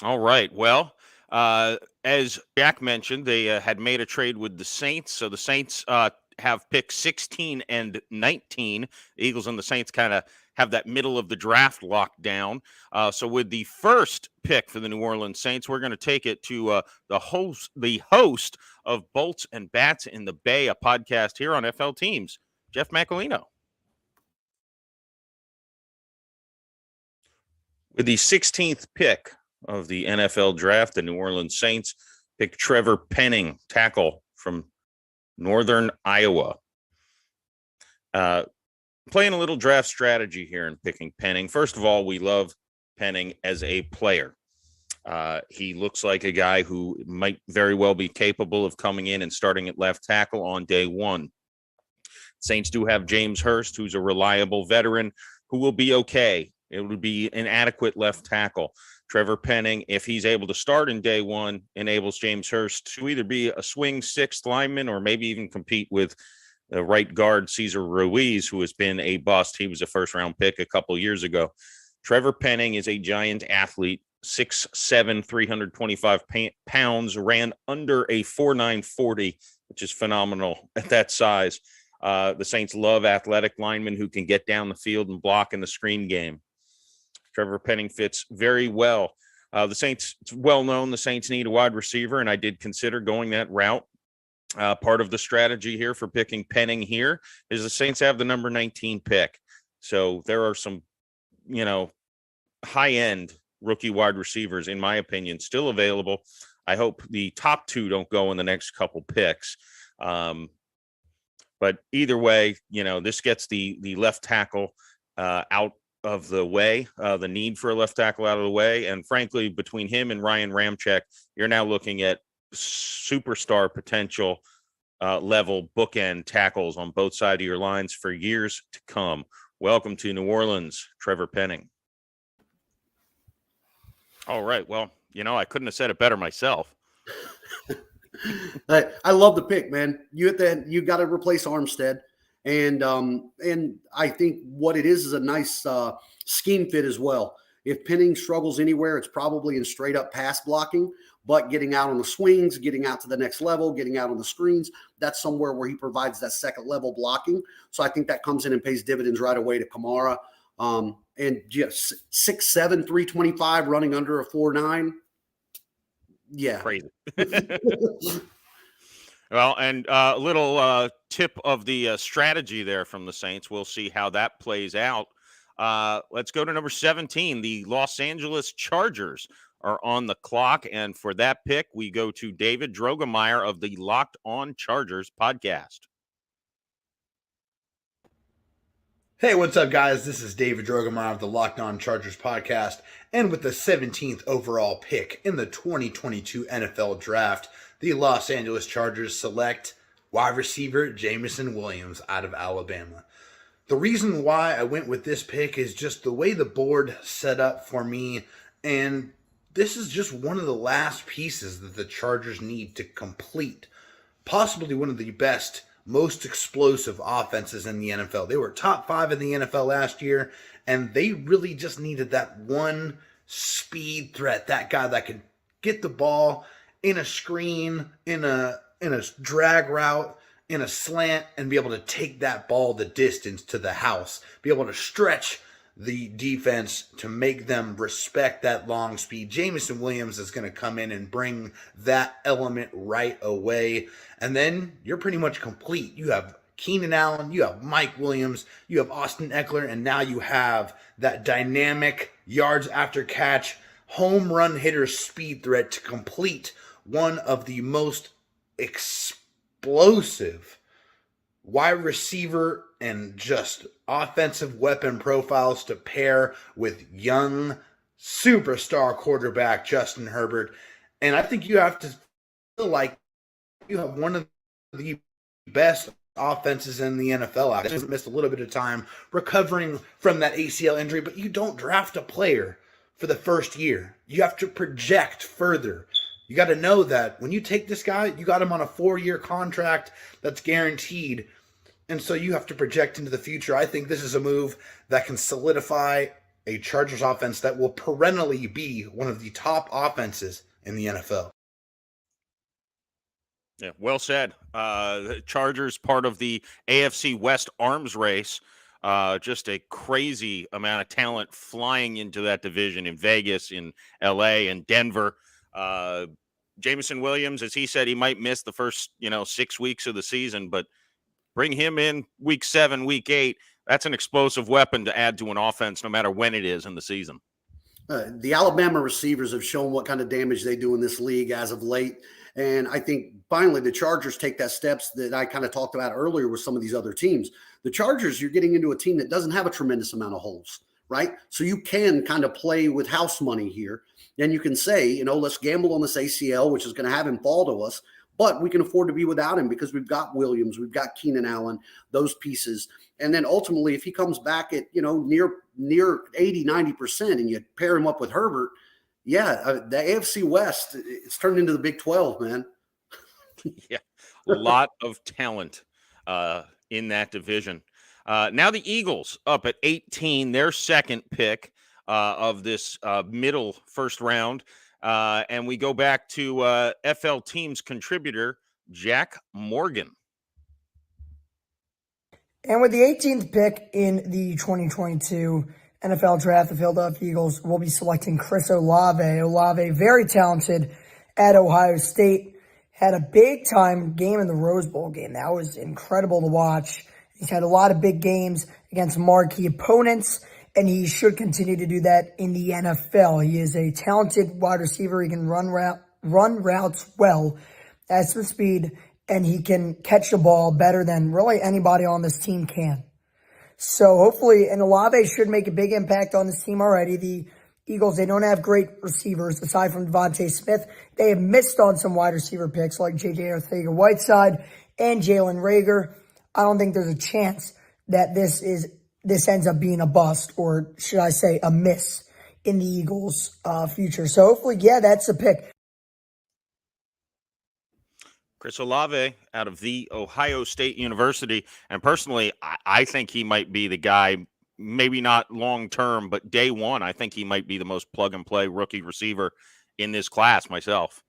All right. Well, as Jack mentioned, they had made a trade with the Saints. So the Saints have pick 16 and 19. The Eagles and the Saints kind of have that middle of the draft locked down. So with the first pick for the New Orleans Saints, we're going to take it to the host of Bolts and Bats in the Bay, a podcast here on FL Teams, Jeff Macalino. With the 16th pick of the NFL draft, the New Orleans Saints pick Trevor Penning, tackle from Northern Iowa. Playing a little draft strategy here and picking Penning. First of all, we love Penning as a player. He looks like a guy who might very well be capable of coming in and starting at left tackle on day one. Saints do have James Hurst, who's a reliable veteran who will be okay. It would be an adequate left tackle. Trevor Penning, if he's able to start in day one, enables James Hurst to either be a swing sixth lineman or maybe even compete with the right guard, Cesar Ruiz, who has been a bust. He was a first-round pick a couple years ago. Trevor Penning is a giant athlete, 6'7", 325 pounds, ran under a 4.9 40, which is phenomenal at that size. The Saints love athletic linemen who can get down the field and block in the screen game. Trevor Penning fits very well. The Saints, it's well known the Saints need a wide receiver, and I did consider going that route. Part of the strategy here for picking Penning here is the Saints have the number 19 pick. So there are some, high-end rookie wide receivers, in my opinion, still available. I hope the top two don't go in the next couple picks. But either way, this gets the left tackle out of the way, the need for a left tackle out of the way. And frankly, between him and Ryan Ramczyk, you're now looking at superstar potential level bookend tackles on both sides of your lines for years to come. Welcome to New Orleans, Trevor Penning. All right. Well, I couldn't have said it better myself. I love the pick, man. You got to replace Armstead, and I think what it is a nice scheme fit as well. If Penning struggles anywhere, it's probably in straight up pass blocking, but getting out on the swings, getting out to the next level, getting out on the screens, that's somewhere where he provides that second level blocking. So I think that comes in and pays dividends right away to Kamara. And just 6'7", 325, running under a 4.9. Yeah. Crazy. Well, and a little tip of the strategy there from the Saints. We'll see how that plays out. Let's go to number 17. The Los Angeles Chargers are on the clock. And for that pick, we go to David Drogemeyer of the Locked On Chargers podcast. Hey, what's up, guys? This is David Drogemeyer of the Locked On Chargers podcast. And with the 17th overall pick in the 2022 NFL Draft, the Los Angeles Chargers select wide receiver Jameson Williams out of Alabama. The reason why I went with this pick is just the way the board set up for me, and this is just one of the last pieces that the Chargers need to complete. Possibly one of the best, most explosive offenses in the NFL. They were top 5 in the NFL last year, and they really just needed that one speed threat, that guy that could get the ball in a screen, in a drag route, in a slant, and be able to take that ball the distance to the house, be able to stretch the defense to make them respect that long speed. Jameson Williams is going to come in and bring that element right away. And then you're pretty much complete. You have Keenan Allen, you have Mike Williams, you have Austin Eckler, and now you have that dynamic yards after catch, home run hitter speed threat to complete one of the most explosive wide receiver and just offensive weapon profiles to pair with young superstar quarterback Justin Herbert. And I think you have to feel like you have one of the best offenses in the NFL out. He's missed a little bit of time recovering from that ACL injury, but you don't draft a player for the first year. You have to project further. You got to know that when you take this guy, you got him on a 4-year contract that's guaranteed. And so you have to project into the future. I think this is a move that can solidify a Chargers offense that will perennially be one of the top offenses in the NFL. Yeah, well said. The Chargers, part of the AFC West arms race. Just a crazy amount of talent flying into that division in Vegas, in LA, and Denver. Jameson Williams, as he said, he might miss the first 6 weeks of the season, but bring him in week 7, week 8. That's an explosive weapon to add to an offense, no matter when it is in the season. The Alabama receivers have shown what kind of damage they do in this league as of late. And I think finally the Chargers take that steps that I kind of talked about earlier with some of these other teams. The Chargers, you're getting into a team that doesn't have a tremendous amount of holes, right? So you can kind of play with house money here. And you can say, let's gamble on this ACL, which is going to have him fall to us. But we can afford to be without him because we've got Williams, we've got Keenan Allen, those pieces. And then ultimately, if he comes back at, near 80, 90%, and you pair him up with Herbert, the AFC West, it's turned into the Big 12, man. Yeah, a lot of talent in that division. Now the Eagles up at 18, their second pick of this middle first round. And we go back to FL Teams contributor Jack Morgan. And with the 18th pick in the 2022 NFL Draft, the Philadelphia Eagles will be selecting Chris Olave. Olave, very talented at Ohio State, had a big-time game in the Rose Bowl game. That was incredible to watch. He's had a lot of big games against marquee opponents, and he should continue to do that in the NFL. He is a talented wide receiver. He can run routes well, has some speed, and he can catch the ball better than really anybody on this team can. So hopefully, and Olave should make a big impact on this team already. The Eagles, they don't have great receivers aside from Devontae Smith. They have missed on some wide receiver picks like J.J. Arcega-Whiteside and Jalen Reagor. I don't think there's a chance that this ends up being a bust, or should I say a miss in the Eagles' future. So hopefully, yeah, that's a pick. Chris Olave out of the Ohio State University. And personally, I think he might be the guy, maybe not long term, but day one, I think he might be the most plug and play rookie receiver in this class myself.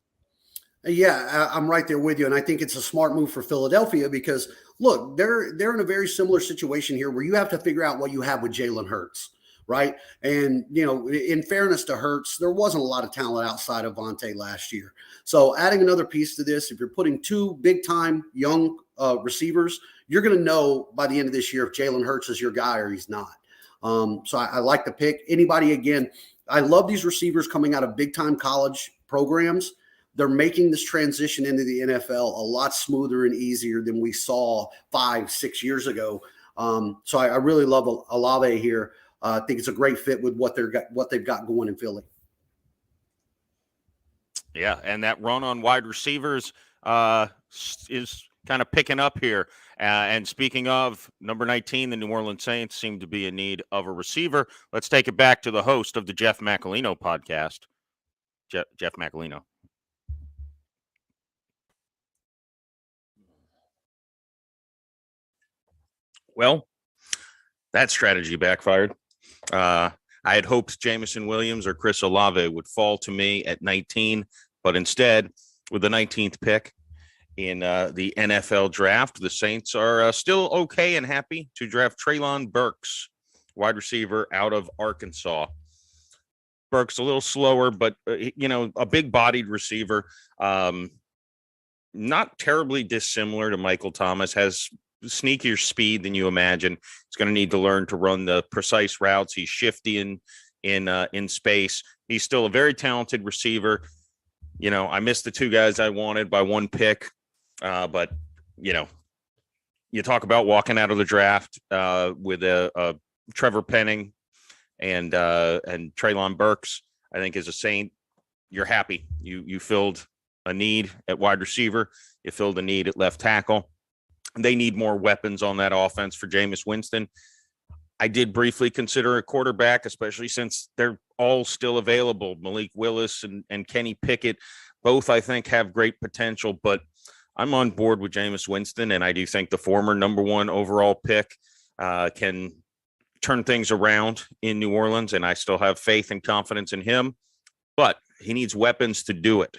Yeah, I'm right there with you. And I think it's a smart move for Philadelphia because, look, they're in a very similar situation here where you have to figure out what you have with Jalen Hurts, right? And, in fairness to Hurts, there wasn't a lot of talent outside of Vontae last year. So adding another piece to this, if you're putting two big-time young receivers, you're going to know by the end of this year if Jalen Hurts is your guy or he's not. So I like the pick. Anybody, again, I love these receivers coming out of big-time college programs. They're making this transition into the NFL a lot smoother and easier than we saw 5-6 years ago. So I really love Olave here. I think it's a great fit with what they've got going in Philly. Yeah, and that run on wide receivers is kind of picking up here. And speaking of number 19, the New Orleans Saints seem to be in need of a receiver. Let's take it back to the host of the Jeff Macalino podcast, Jeff Macalino. Well, that strategy backfired. I had hoped Jameson Williams or Chris Olave would fall to me at 19, but instead, with the 19th pick in the NFL draft, the Saints are still okay and happy to draft Treylon Burks, wide receiver out of Arkansas. Burks a little slower, but, a big-bodied receiver. Not terribly dissimilar to Michael Thomas, has sneakier speed than you imagine. He's going to need to learn to run the precise routes. He's shifty in space. He's still a very talented receiver. I missed the two guys I wanted by one pick, but you talk about walking out of the draft with a Trevor Penning and Treylon Burks. I think as a Saint, you're happy. You filled a need at wide receiver. You filled a need at left tackle. They need more weapons on that offense for Jameis Winston. I did briefly consider a quarterback, especially since they're all still available. Malik Willis and Kenny Pickett, both I think have great potential, but I'm on board with Jameis Winston, and I do think the former number one overall pick can turn things around in New Orleans, and I still have faith and confidence in him, but he needs weapons to do it.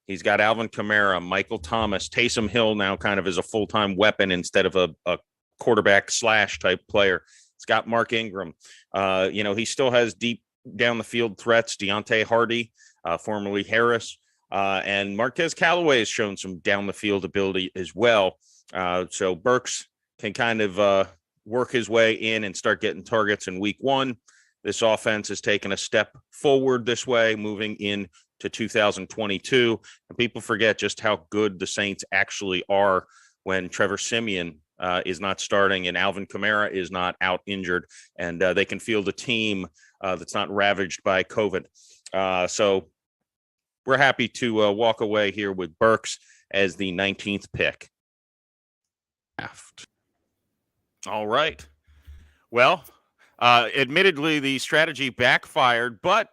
He's got Alvin Kamara, Michael Thomas, Taysom Hill now kind of as a full-time weapon instead of a quarterback slash type player. It's got Mark Ingram. He still has deep down the field threats. Deontay Hardy, formerly Harris, and Marquez Callaway has shown some down the field ability as well. So Burks can kind of work his way in and start getting targets in week one. This offense has taken a step forward this way, moving in to 2022, and people forget just how good the Saints actually are when Trevor Siemian is not starting and Alvin Kamara is not out injured, and they can field a team that's not ravaged by COVID. So we're happy to walk away here with Burks as the 19th pick. All right. Well, admittedly, the strategy backfired, but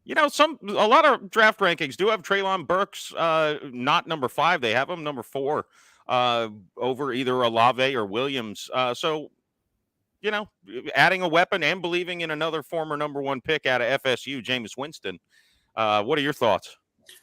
a lot of draft rankings do have Treylon Burks not number 5. They have him number 4 over either Olave or Williams. So, adding a weapon and believing in another former number 1 pick out of FSU, Jameis Winston. What are your thoughts?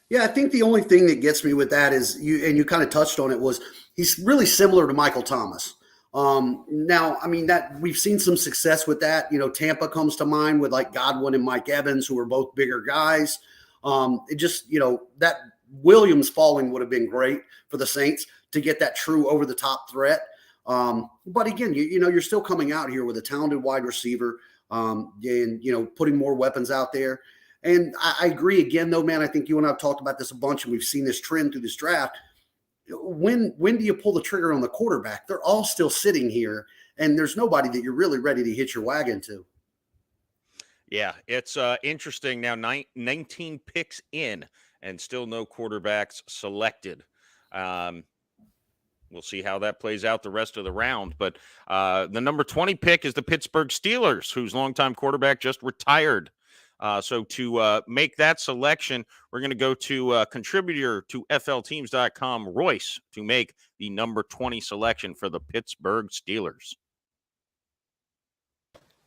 Yeah, I think the only thing that gets me with that is you kind of touched on it, was he's really similar to Michael Thomas. Now, that we've seen some success with that. Tampa comes to mind with like Godwin and Mike Evans, who are both bigger guys. It just, that Williams falling would have been great for the Saints to get that true over the top threat. But again, you're still coming out here with a talented wide receiver, and, putting more weapons out there. And I agree again, though, man, I think you and I have talked about this a bunch, and we've seen this trend through this draft. When do you pull the trigger on the quarterback? They're all still sitting here, and there's nobody that you're really ready to hitch your wagon to. Yeah, it's interesting now. 19 picks in, and still no quarterbacks selected. Um, we'll see how that plays out the rest of the round. But the number 20 pick is the Pittsburgh Steelers, whose longtime quarterback just retired. So to make that selection, we're going to go to contributor to FLTeams.com, Royce, to make the number 20 selection for the Pittsburgh Steelers.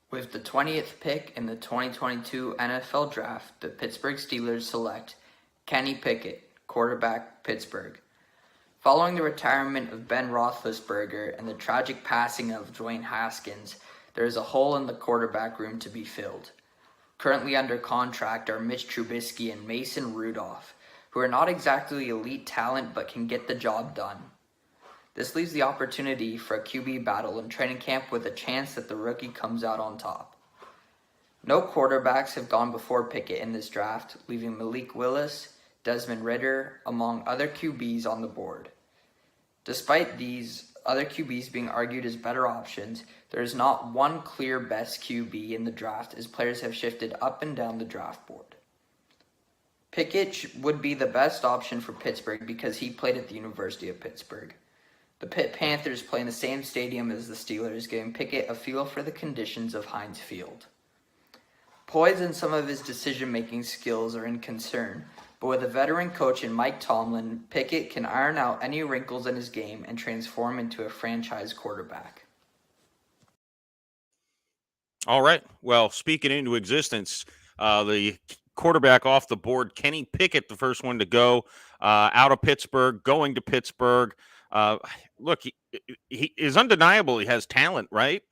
With the 20th pick in the 2022 NFL Draft, the Pittsburgh Steelers select Kenny Pickett, quarterback, Pittsburgh. Following the retirement of Ben Roethlisberger and the tragic passing of Dwayne Haskins, there is a hole in the quarterback room to be filled. Currently under contract are Mitch Trubisky and Mason Rudolph, who are not exactly elite talent but can get the job done. This leaves the opportunity for a QB battle in training camp with a chance that the rookie comes out on top. No quarterbacks have gone before Pickett in this draft, leaving Malik Willis, Desmond Ridder, among other QBs on the board. Despite these other QBs being argued as better options, there is not one clear best QB in the draft as players have shifted up and down the draft board. Pickett would be the best option for Pittsburgh because he played at the University of Pittsburgh. The Pitt Panthers play in the same stadium as the Steelers, giving Pickett a feel for the conditions of Heinz Field. Poise and some of his decision-making skills are in concern, but with a veteran coach in Mike Tomlin, Pickett can iron out any wrinkles in his game and transform into a franchise quarterback. All right. Well, speaking into existence, the quarterback off the board, Kenny Pickett, the first one to go out of Pittsburgh, going to Pittsburgh. Look, he is undeniable. He has talent, right?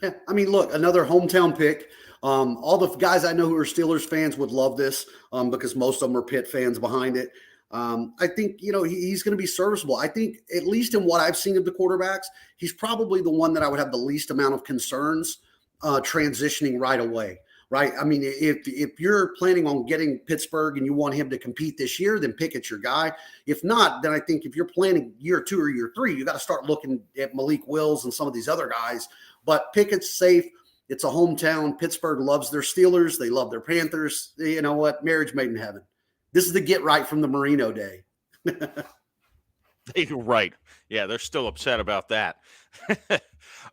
Yeah, I mean, look, another hometown pick. All the guys I know who are Steelers fans would love this because most of them are Pitt fans behind it. I think, he's going to be serviceable. I think, at least in what I've seen of the quarterbacks, he's probably the one that I would have the least amount of concerns transitioning right away. Right. I mean, if you're planning on getting Pittsburgh and you want him to compete this year, then Pickett's your guy. If not, then I think if you're planning year 2 or year 3, you got to start looking at Malik Willis and some of these other guys. But Pickett's safe. It's a hometown. Pittsburgh loves their Steelers. They love their Panthers. You know what? Marriage made in heaven. This is the get right from the Marino day. You're right. Yeah, they're still upset about that.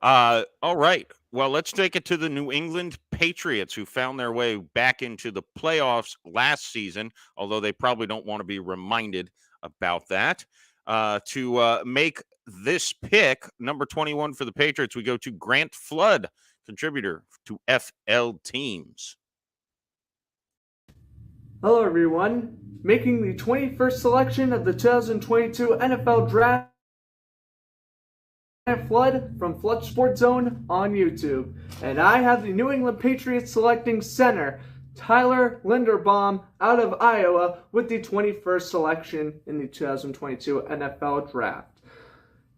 All right. Well, let's take it to the New England Patriots, who found their way back into the playoffs last season, although they probably don't want to be reminded about that. To make this pick, number 21 for the Patriots, we go to Grant Flood, contributor to FL Teams. Hello, everyone. Making the 21st selection of the 2022 NFL Draft, Flood from Flood Sports Zone on YouTube. And I have the New England Patriots selecting center Tyler Linderbaum out of Iowa with the 21st selection in the 2022 NFL Draft.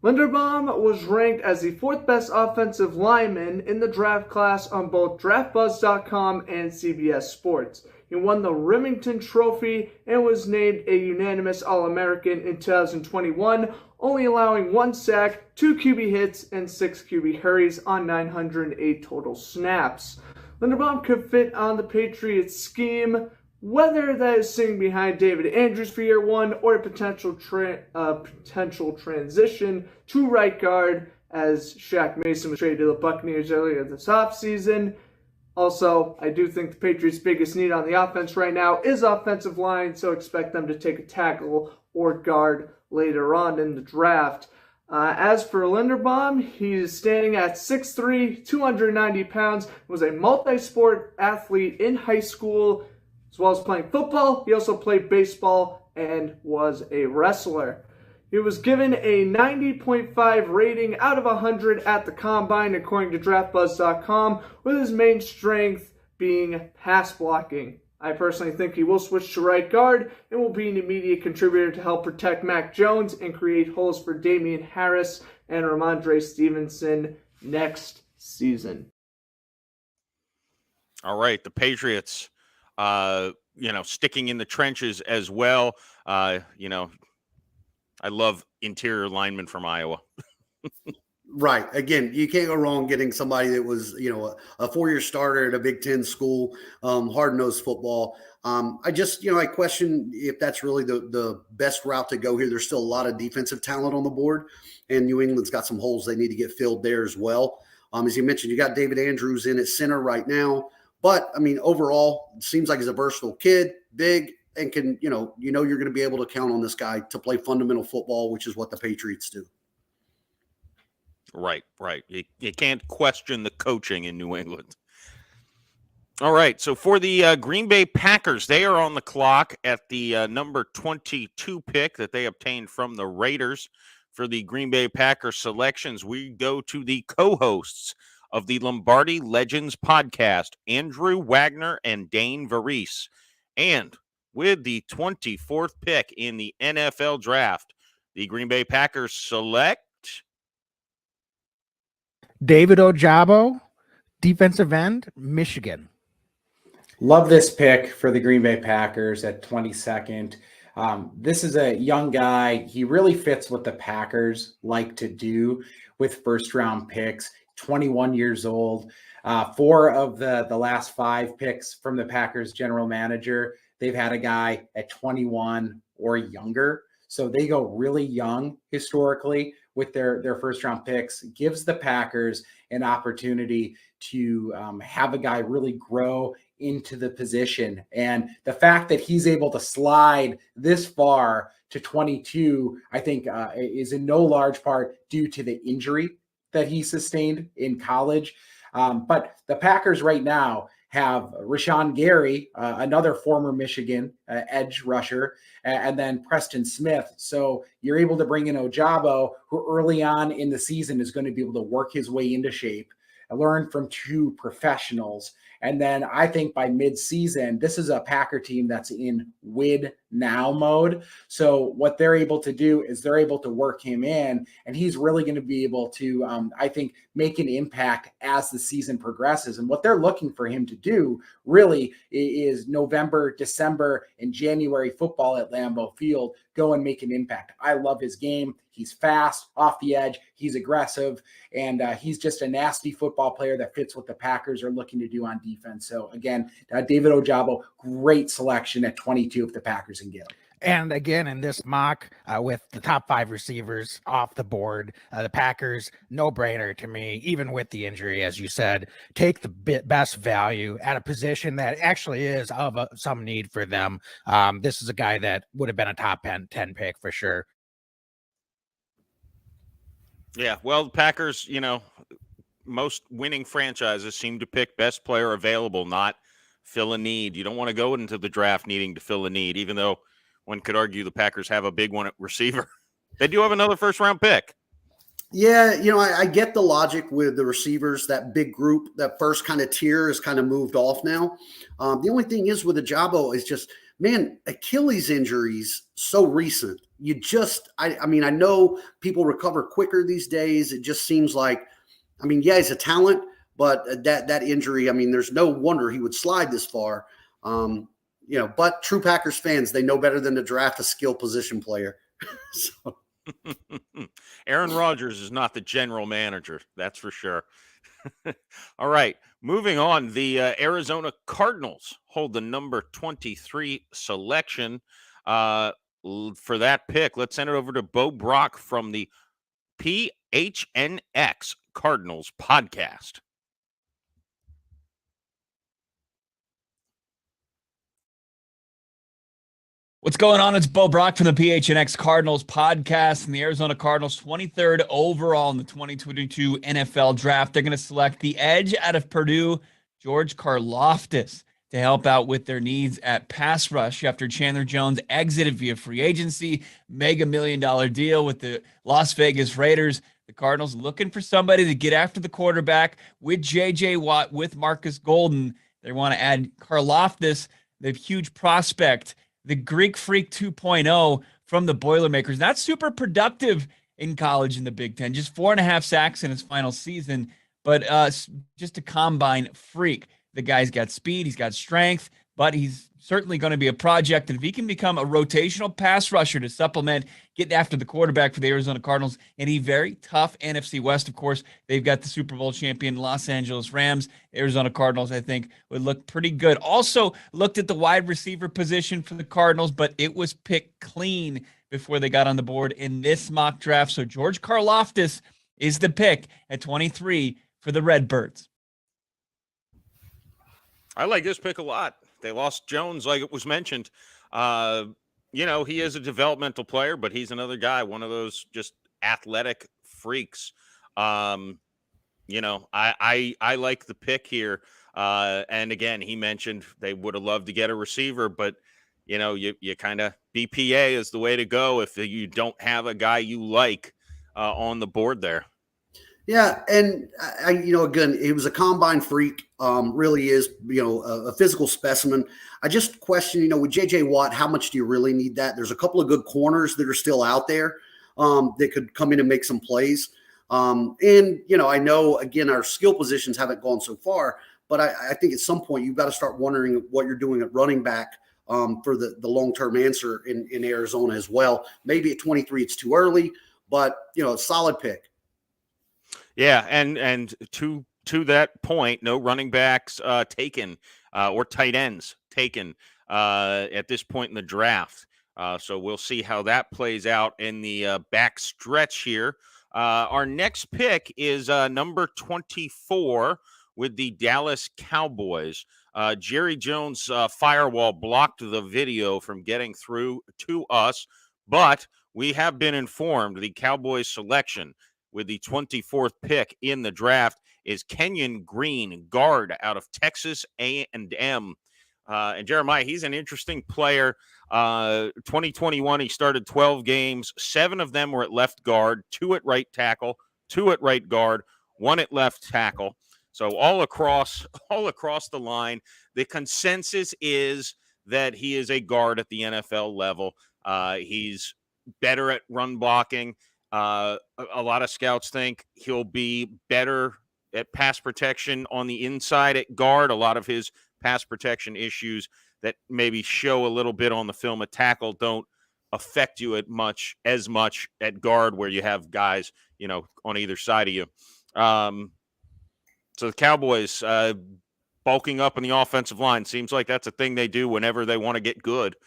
Linderbaum was ranked as the 4th best offensive lineman in the draft class on both DraftBuzz.com and CBS Sports. He won the Remington Trophy and was named a unanimous All-American in 2021, only allowing 1 sack, 2 QB hits, and 6 QB hurries on 908 total snaps. Linderbaum could fit on the Patriots scheme, whether that is sitting behind David Andrews for year 1 or a potential transition to right guard as Shaq Mason was traded to the Buccaneers earlier this offseason. Also, I do think the Patriots' biggest need on the offense right now is offensive line, so expect them to take a tackle or guard later on in the draft. As for Linderbaum, he's standing at 6'3", 290 pounds, was a multi-sport athlete in high school, as well as playing football. He also played baseball and was a wrestler. He was given a 90.5 rating out of 100 at the Combine, according to DraftBuzz.com, with his main strength being pass blocking. I personally think he will switch to right guard and will be an immediate contributor to help protect Mac Jones and create holes for Damian Harris and Ramondre Stevenson next season. All right, the Patriots, sticking in the trenches as well. I love interior linemen from Iowa. Right. Again, you can't go wrong getting somebody that was, a 4-year starter at a Big Ten school, hard-nosed football. I question if that's really the best route to go here. There's still a lot of defensive talent on the board, and New England's got some holes they need to get filled there as well. As you mentioned, you got David Andrews in at center right now. But, overall, it seems like he's a versatile kid, big, and can, you're going to be able to count on this guy to play fundamental football, which is what the Patriots do. Right. You can't question the coaching in New England. All right, so for the Green Bay Packers, they are on the clock at the number 22 pick that they obtained from the Raiders. For the Green Bay Packers selections, we go to the co-hosts of the Lombardi Legends podcast, Andrew Wagner and Dane Varese. And with the 24th pick in the NFL draft, the Green Bay Packers select David Ojabo, defensive end, Michigan. Love this pick for the Green Bay Packers at 22nd. This is a young guy. He really fits what the Packers like to do with first-round picks. 21 years old. 4 of the last 5 picks from the Packers general manager, they've had a guy at 21 or younger. So they go really young historically with their first-round picks. Gives the Packers an opportunity to have a guy really grow into the position. And the fact that he's able to slide this far to 22, I think is in no large part due to the injury that he sustained in college. But the Packers right now have Rashawn Gary, another former Michigan edge rusher, and then Preston Smith. So you're able to bring in Ojabo, who early on in the season is going to be able to work his way into shape, learn from 2 professionals. And then I think by mid-season, this is a Packer team that's in win now mode. So what they're able to do is they're able to work him in, and he's really going to be able to, I think, make an impact as the season progresses. And what they're looking for him to do really is November, December, and January football at Lambeau Field, go and make an impact. I love his game. He's fast, off the edge. He's aggressive, and he's just a nasty football player that fits what the Packers are looking to do on defense. So again, David Ojabo, great selection at 22 if the Packers can get him. And again, in this mock, with the top 5 receivers off the board, the Packers, no-brainer to me, even with the injury, as you said, take the best value at a position that actually is of some need for them. This is a guy that would have been a top 10 pick for sure. Yeah, well, the Packers, most winning franchises seem to pick best player available, not fill a need. You don't want to go into the draft needing to fill a need, even though one could argue the Packers have a big one at receiver. They do have another first-round pick. Yeah, I get the logic with the receivers. That big group, that first kind of tier is kind of moved off now. The only thing is with Ojabo is just, man, Achilles injuries so recent. You just, I know people recover quicker these days. It just seems like, yeah, he's a talent, but that injury, there's no wonder he would slide this far. But true Packers fans, they know better than to draft a skill position player. So. Aaron Rodgers is not the general manager, that's for sure. All right, moving on. The Arizona Cardinals hold the number 23 selection. For that pick, let's send it over to Bo Brock from the PHNX Cardinals podcast. What's going on? It's Bo Brock from the PHNX Cardinals podcast, and the Arizona Cardinals 23rd overall in the 2022 NFL draft. They're going to select the edge out of Purdue, George Karlaftis, to help out with their needs at pass rush after Chandler Jones exited via free agency, mega $1 million deal with the Las Vegas Raiders. The Cardinals looking for somebody to get after the quarterback with J.J. Watt, with Marcus Golden. They want to add Karlaftis, the huge prospect, the Greek Freak 2.0 from the Boilermakers. Not super productive in college in the Big Ten, just 4.5 sacks in his final season, but just a combine freak. The guy's got speed, he's got strength, but he's certainly going to be a project. And if he can become a rotational pass rusher to supplement getting after the quarterback for the Arizona Cardinals in a very tough NFC West, of course, they've got the Super Bowl champion Los Angeles Rams. Arizona Cardinals, I think, would look pretty good. Also looked at the wide receiver position for the Cardinals, but it was picked clean before they got on the board in this mock draft. So George Karlaftis is the pick at 23 for the Redbirds. I like this pick a lot. They lost Jones, like it was mentioned. He is a developmental player, but he's another guy, one of those just athletic freaks. I like the pick here. And again, he mentioned they would have loved to get a receiver, but you kind of BPA is the way to go if you don't have a guy you like on the board there. Yeah, and again, he was a combine freak. Really is, a physical specimen. I just question, with JJ Watt, how much do you really need that? There's a couple of good corners that are still out there that could come in and make some plays. I know again our skill positions haven't gone so far, but I think at some point you've got to start wondering what you're doing at running back for the long-term answer in Arizona as well. Maybe at 23 it's too early, but a solid pick. Yeah, and to that point, no running backs taken or tight ends taken at this point in the draft. So we'll see how that plays out in the back stretch here. Our next pick is number 24 with the Dallas Cowboys. Jerry Jones' firewall blocked the video from getting through to us, but we have been informed the Cowboys selection with the 24th pick in the draft is Kenyon Green, guard out of Texas A&M. And Jeremiah, he's an interesting player. 2021, he started 12 games. 7 of them were at left guard, 2 at right tackle, 2 at right guard, 1 at left tackle. So all across the line, the consensus is that he is a guard at the NFL level. He's better at run blocking. A lot of scouts think he'll be better at pass protection on the inside at guard. A lot of his pass protection issues that maybe show a little bit on the film at tackle don't affect you as much at guard, where you have guys, on either side of you. So the Cowboys bulking up in the offensive line seems like that's a thing they do whenever they want to get good.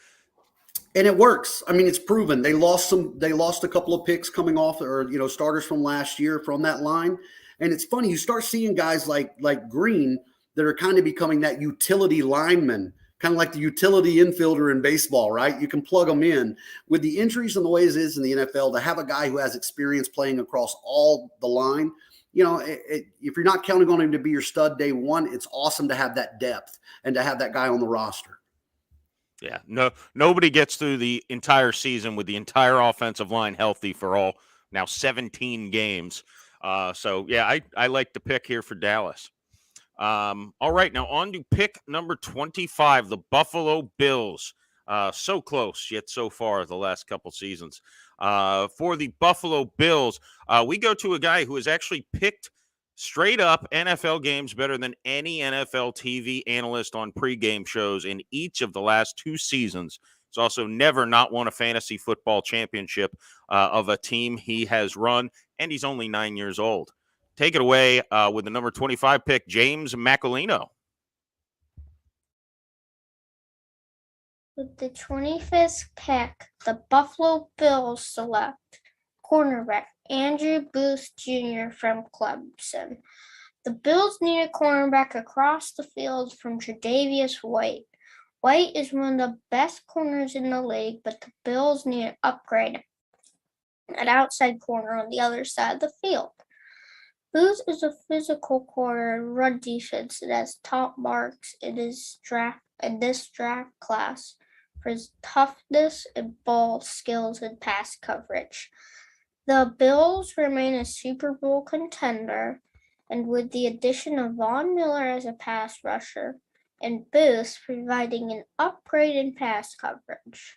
And it works. I mean, it's proven. They lost a couple of picks coming off, or starters from last year from that line. And it's funny, you start seeing guys like Green that are kind of becoming that utility lineman, kind of like the utility infielder in baseball, right? You can plug them in. With the injuries and the ways it is in the NFL, to have a guy who has experience playing across all the line, if you're not counting on him to be your stud day one, it's awesome to have that depth and to have that guy on the roster. Yeah, nobody gets through the entire season with the entire offensive line healthy for all now 17 games. So yeah, I like the pick here for Dallas. All right, now on to pick number 25, the Buffalo Bills. So close yet so far the last couple seasons. For the Buffalo Bills, we go to a guy who has actually picked straight up NFL games better than any NFL TV analyst on pregame shows in each of the last 2 seasons. He's also never not won a fantasy football championship of a team he has run, and he's only 9 years old. Take it away with the number 25 pick, James McElino. With the 25th pick, the Buffalo Bills select cornerback Andrew Booth Jr. from Clemson. The Bills need a cornerback across the field from Tre'Davious White. White is one of the best corners in the league, but the Bills need an upgrade at outside corner on the other side of the field. Booth is a physical corner and run defense that has top marks in this draft class for his toughness and ball skills and pass coverage. The Bills remain a Super Bowl contender, and with the addition of Von Miller as a pass rusher and Booth providing an upgrade in pass coverage,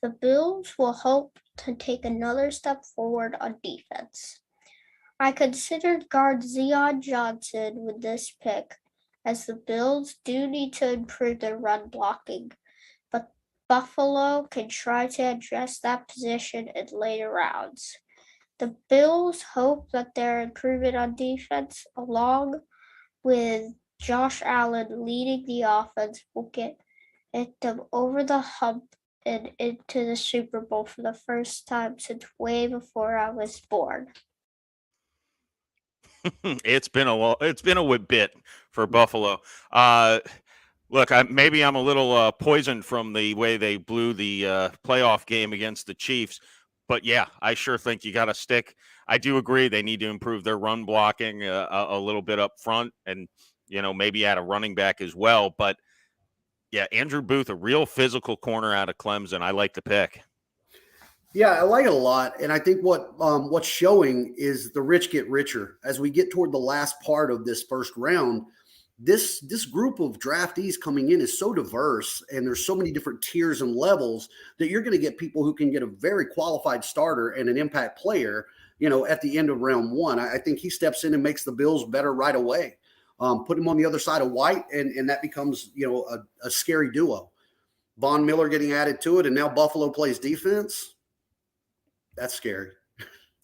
the Bills will hope to take another step forward on defense. I considered guard Zion Johnson with this pick, as the Bills do need to improve their run blocking, Buffalo can try to address that position in later rounds. The Bills hope that their improvement on defense, along with Josh Allen leading the offense, will get them over the hump and into the Super Bowl for the first time since way before I was born. It's been a bit for Buffalo. Look, maybe I'm a little poisoned from the way they blew the playoff game against the Chiefs, but yeah, I sure think you got to stick. I do agree they need to improve their run blocking a little bit up front, and maybe add a running back as well. But yeah, Andrew Booth, a real physical corner out of Clemson. I like the pick. Yeah, I like it a lot, and I think what's showing is the rich get richer as we get toward the last part of this first round. This group of draftees coming in is so diverse, and there's so many different tiers and levels that you're going to get people who can get a very qualified starter and an impact player, at the end of round one. I think he steps in and makes the Bills better right away. Put him on the other side of White, and that becomes a scary duo. Von Miller getting added to it, and now Buffalo plays defense. That's scary.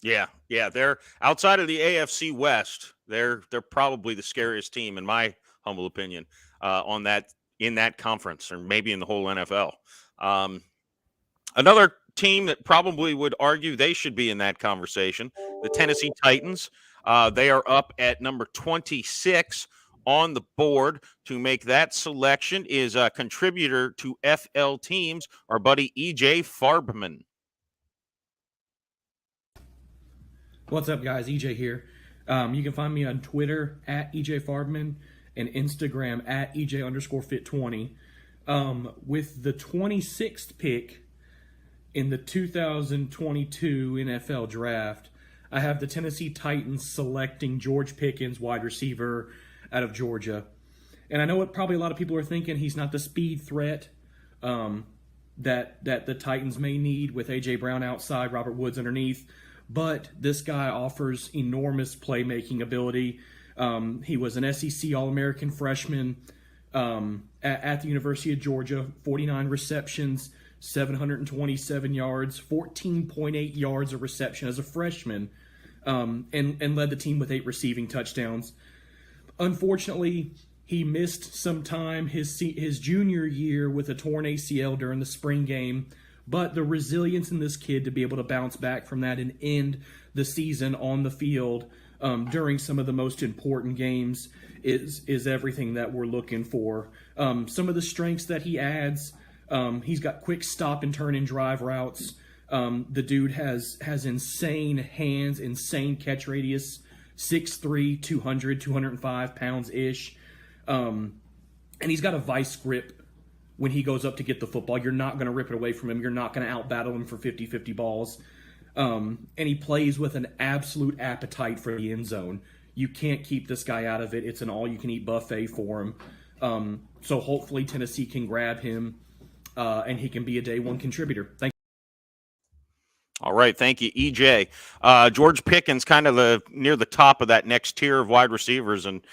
Yeah. They're outside of the AFC West. They're probably the scariest team, in my humble opinion, in that conference, or maybe in the whole NFL. Another team that probably would argue they should be in that conversation, the Tennessee Titans. They are up at number 26 on the board. To make that selection is a contributor to FL Teams, our buddy EJ Farbman. What's up, guys? EJ here. You can find me on Twitter at EJ Farbman and Instagram at EJ_fit20. With the 26th pick in the 2022 NFL Draft, I have the Tennessee Titans selecting George Pickens, wide receiver out of Georgia. And I know what probably a lot of people are thinking, he's not the speed threat that the Titans may need with A.J. Brown outside, Robert Woods underneath. But this guy offers enormous playmaking ability. He was an SEC All-American freshman at the University of Georgia, 49 receptions, 727 yards, 14.8 yards of reception as a freshman, and led the team with 8 receiving touchdowns. Unfortunately, he missed some time his junior year with a torn ACL during the spring game. But the resilience in this kid to be able to bounce back from that and end the season on the field during some of the most important games is everything that we're looking for. Some of the strengths that he adds, he's got quick stop and turn and drive routes. The dude has insane hands, insane catch radius, 6'3", 205 pounds-ish. And he's got a vice grip. When he goes up to get the football, you're not going to rip it away from him. You're not going to out-battle him for 50-50 balls. And he plays with an absolute appetite for the end zone. You can't keep this guy out of it. It's an all-you-can-eat buffet for him. So hopefully Tennessee can grab him, and he can be a day one contributor. Thank you. All right, thank you, EJ. George Pickens kind of near the top of that next tier of wide receivers, and,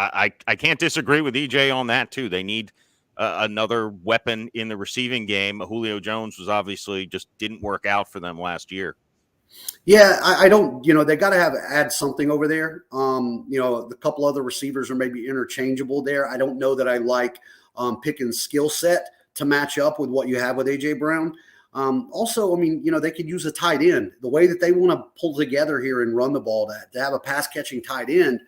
I can't disagree with EJ on that, too. They need another weapon in the receiving game. Julio Jones was obviously just didn't work out for them last year. Yeah, I don't, they got to add something over there. The couple other receivers are maybe interchangeable there. I don't know that I like Pickens' skill set to match up with what you have with A.J. Brown. Also, they could use a tight end. The way that they want to pull together here and run the ball, to have a pass-catching tight end,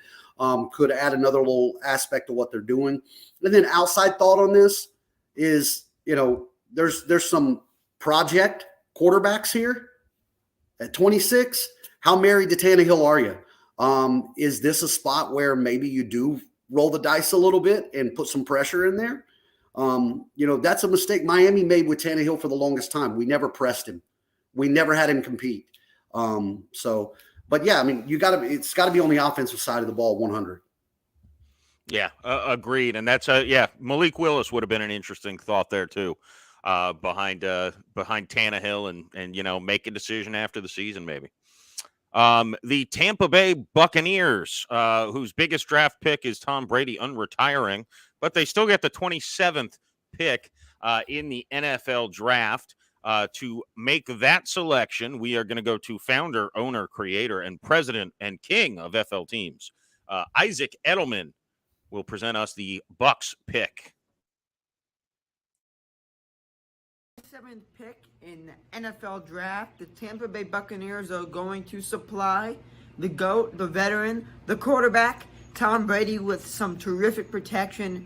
could add another little aspect of what they're doing. And then outside thought on this is, there's some project quarterbacks here at 26. How married to Tannehill are you? Is this a spot where maybe you do roll the dice a little bit and put some pressure in there? That's a mistake Miami made with Tannehill for the longest time. We never pressed him. We never had him compete. But yeah, it's got to be on the offensive side of the ball 100. Yeah, agreed. And that's Malik Willis would have been an interesting thought there too, behind Tannehill and make a decision after the season maybe. The Tampa Bay Buccaneers, whose biggest draft pick is Tom Brady unretiring, but they still get the 27th pick in the NFL draft. To make that selection, we are going to go to founder, owner, creator, and president and king of FL teams. Isaac Edelman will present us the Bucks pick. 7th pick in the NFL draft, the Tampa Bay Buccaneers are going to supply the GOAT, the veteran, the quarterback, Tom Brady, with some terrific protection.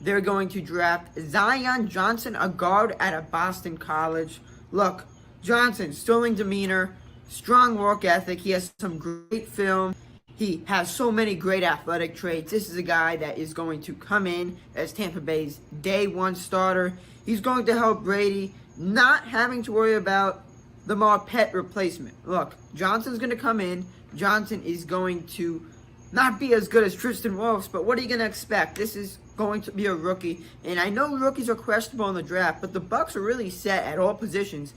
They're going to draft Zion Johnson, a guard out of Boston College. Look, Johnson, sterling demeanor, strong work ethic. He has some great film. He has so many great athletic traits. This is a guy that is going to come in as Tampa Bay's day one starter. He's going to help Brady, not having to worry about the Marpet replacement. Look, Johnson's going to come in. Johnson is going to not be as good as Tristan Wirfs, but what are you going to expect? This is going to be a rookie, and I know rookies are questionable in the draft, but the Bucs are really set at all positions.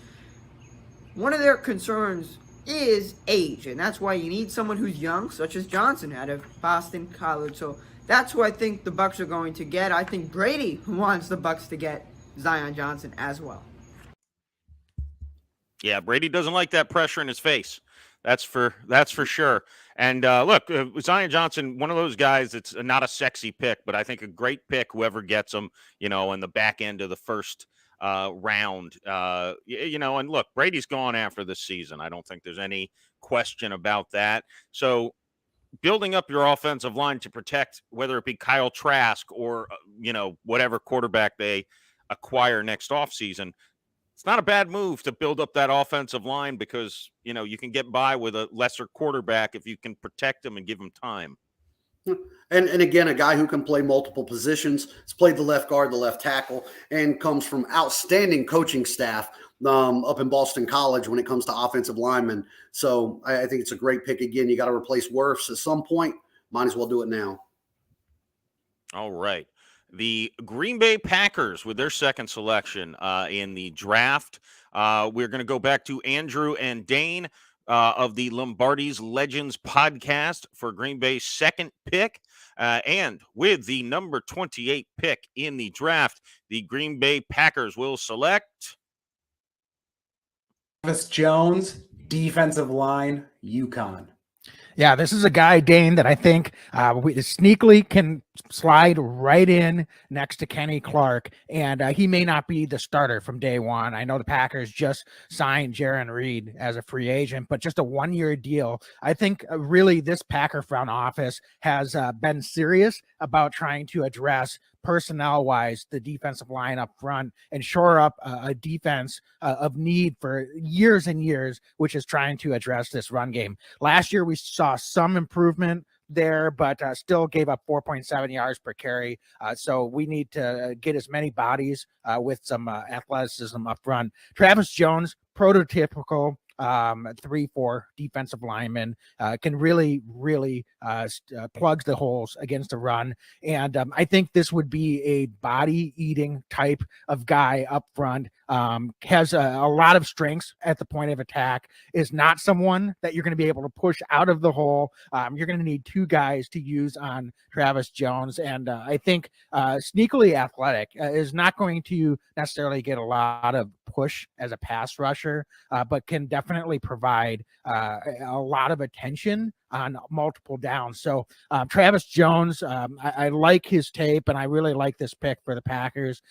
One of their concerns is age, and that's why you need someone who's young, such as Johnson out of Boston College. So that's who I think the Bucs are going to get. I think Brady wants the Bucs to get Zion Johnson as well. Yeah, Brady doesn't like that pressure in his face. That's for sure. And look, Zion Johnson, one of those guys that's not a sexy pick, but I think a great pick, whoever gets him, in the back end of the first round. And look, Brady's gone after this season. I don't think there's any question about that. So building up your offensive line to protect, whether it be Kyle Trask or, whatever quarterback they acquire next offseason, it's not a bad move to build up that offensive line because, you can get by with a lesser quarterback if you can protect him and give him time. And again, a guy who can play multiple positions. He's played the left guard, the left tackle, and comes from outstanding coaching staff up in Boston College when it comes to offensive linemen. So I think it's a great pick. Again, you got to replace Wirfs at some point. Might as well do it now. All right. The Green Bay Packers with their second selection in the draft. We're going to go back to Andrew and Dane of the Lombardi's Legends podcast for Green Bay's second pick. And with the number 28 pick in the draft, the Green Bay Packers will select Travis Jones, defensive line, UConn. Yeah, this is a guy, Dane, that I think we sneakily can slide right in next to Kenny Clark, and he may not be the starter from day one. I know the Packers just signed Jaron Reed as a free agent, but just a one-year deal. I think really this Packer front office has been serious about trying to address personnel-wise the defensive line up front and shore up a defense of need for years and years, which is trying to address this run game. Last year, we saw some improvement there, but still gave up 4.7 yards per carry. So we need to get as many bodies with some athleticism up front. Travis Jones, prototypical 3-4 defensive lineman, can really plugs the holes against the run. And I think this would be a body eating type of guy up front. Has a lot of strengths at the point of attack, is not someone that you're going to be able to push out of the hole. You're going to need two guys to use on Travis Jones. And I think sneakily athletic, is not going to necessarily get a lot of push as a pass rusher, but can definitely provide a lot of attention on multiple downs. So Travis Jones, I like his tape, and I really like this pick for the Packers.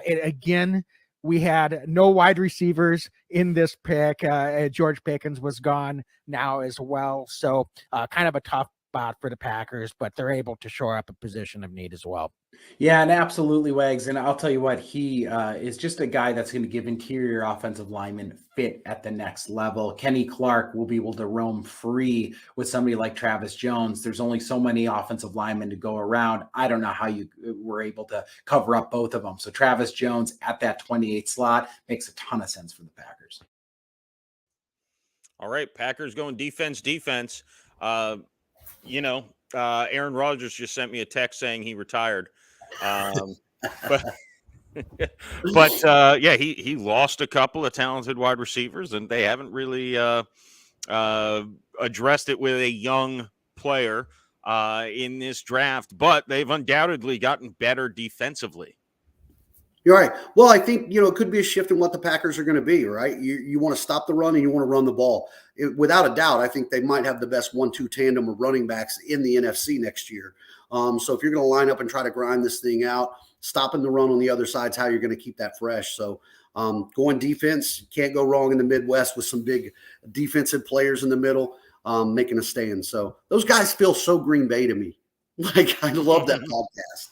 Again, we had no wide receivers in this pick. George Pickens was gone now as well. So kind of a tough spot for the Packers, but they're able to shore up a position of need as well. Yeah, and absolutely, Wags. And I'll tell you what, he is just a guy that's going to give interior offensive linemen fit at the next level. Kenny Clark will be able to roam free with somebody like Travis Jones. There's only so many offensive linemen to go around. I don't know how you were able to cover up both of them. So Travis Jones at that 28 slot makes a ton of sense for the Packers. All right, Packers going defense. Aaron Rodgers just sent me a text saying he retired. But he lost a couple of talented wide receivers, and they haven't really addressed it with a young player in this draft. But they've undoubtedly gotten better defensively. You're right. Well, I think, it could be a shift in what the Packers are going to be, right? You want to stop the run and you want to run the ball. Without a doubt, I think they might have the best 1-2 tandem of running backs in the NFC next year. So if you're going to line up and try to grind this thing out, stopping the run on the other side is how you're going to keep that fresh. So going defense, you can't go wrong in the Midwest with some big defensive players in the middle making a stand. So those guys feel so Green Bay to me. Like, I love that podcast.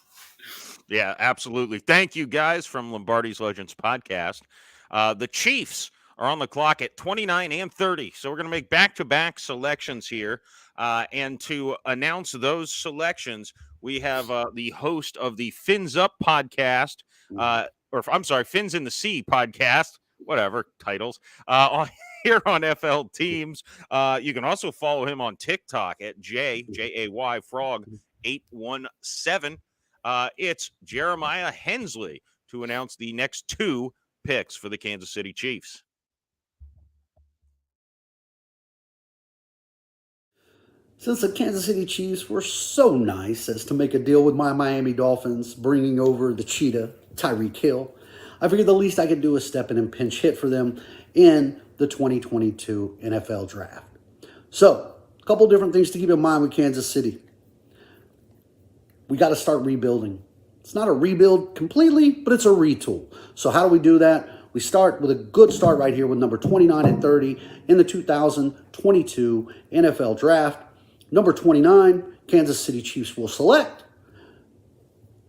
Yeah, absolutely. Thank you, guys, from Lombardi's Legends podcast. The Chiefs are on the clock at 29 and 30. So we're going to make back-to-back selections here. And to announce those selections, we have the host of the Fins Up podcast, Fins in the Sea podcast, whatever titles, here on FL Teams. You can also follow him on TikTok at JAY Frog 817. It's Jeremiah Hensley to announce the next two picks for the Kansas City Chiefs. Since the Kansas City Chiefs were so nice as to make a deal with my Miami Dolphins, bringing over the cheetah, Tyreek Hill, I figured the least I could do is step in and pinch hit for them in the 2022 NFL Draft. So, a couple different things to keep in mind with Kansas City. We got to start rebuilding. It's not a rebuild completely, but it's a retool. So how do we do that? We start with a good start right here with number 29 and 30 in the 2022 NFL Draft. Number 29, Kansas City Chiefs will select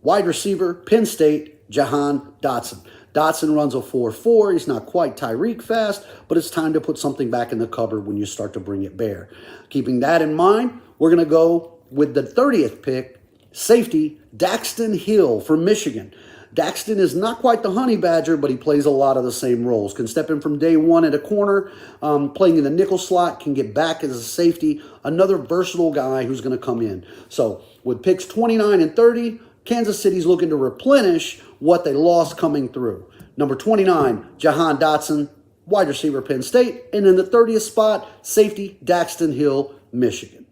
wide receiver, Penn State, Jahan Dotson. Dotson runs a 4.4. He's not quite Tyreek fast, but it's time to put something back in the cupboard when you start to bring it bare. Keeping that in mind, we're going to go with the 30th pick, safety, Daxton Hill from Michigan. Daxton is not quite the honey badger, but he plays a lot of the same roles. Can step in from day one at a corner, playing in the nickel slot, can get back as a safety. Another versatile guy who's going to come in. So with picks 29 and 30, Kansas City's looking to replenish what they lost coming through. Number 29, Jahan Dotson, wide receiver, Penn State. And in the 30th spot, safety, Daxton Hill, Michigan.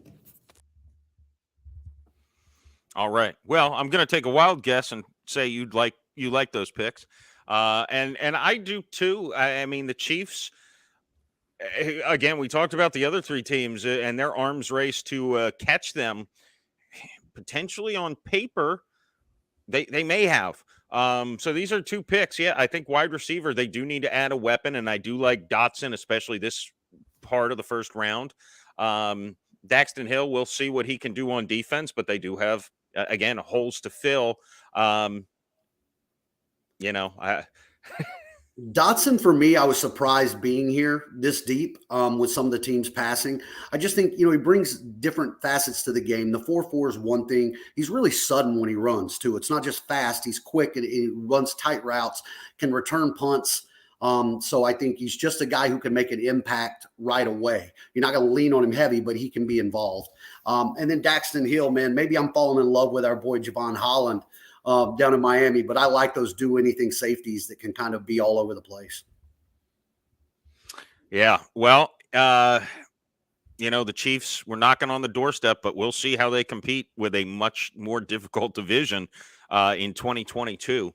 All right. Well, I'm going to take a wild guess and say you like those picks, and I do too. I mean, the Chiefs. Again, we talked about the other three teams and their arms race to catch them. Potentially on paper, they may have. So these are two picks. Yeah, I think wide receiver, they do need to add a weapon, and I do like Dotson, especially this part of the first round. Daxton Hill, we'll see what he can do on defense, but they do have, again, holes to fill. Dotson, for me, I was surprised being here this deep with some of the teams passing. I just think, he brings different facets to the game. The 4.4 is one thing. He's really sudden when he runs, too. It's not just fast. He's quick and he runs tight routes, can return punts. So I think he's just a guy who can make an impact right away. You're not going to lean on him heavy, but he can be involved. And then Daxton Hill, man, maybe I'm falling in love with our boy Javon Holland down in Miami, but I like those do-anything safeties that can kind of be all over the place. Yeah, well, the Chiefs were knocking on the doorstep, but we'll see how they compete with a much more difficult division in 2022.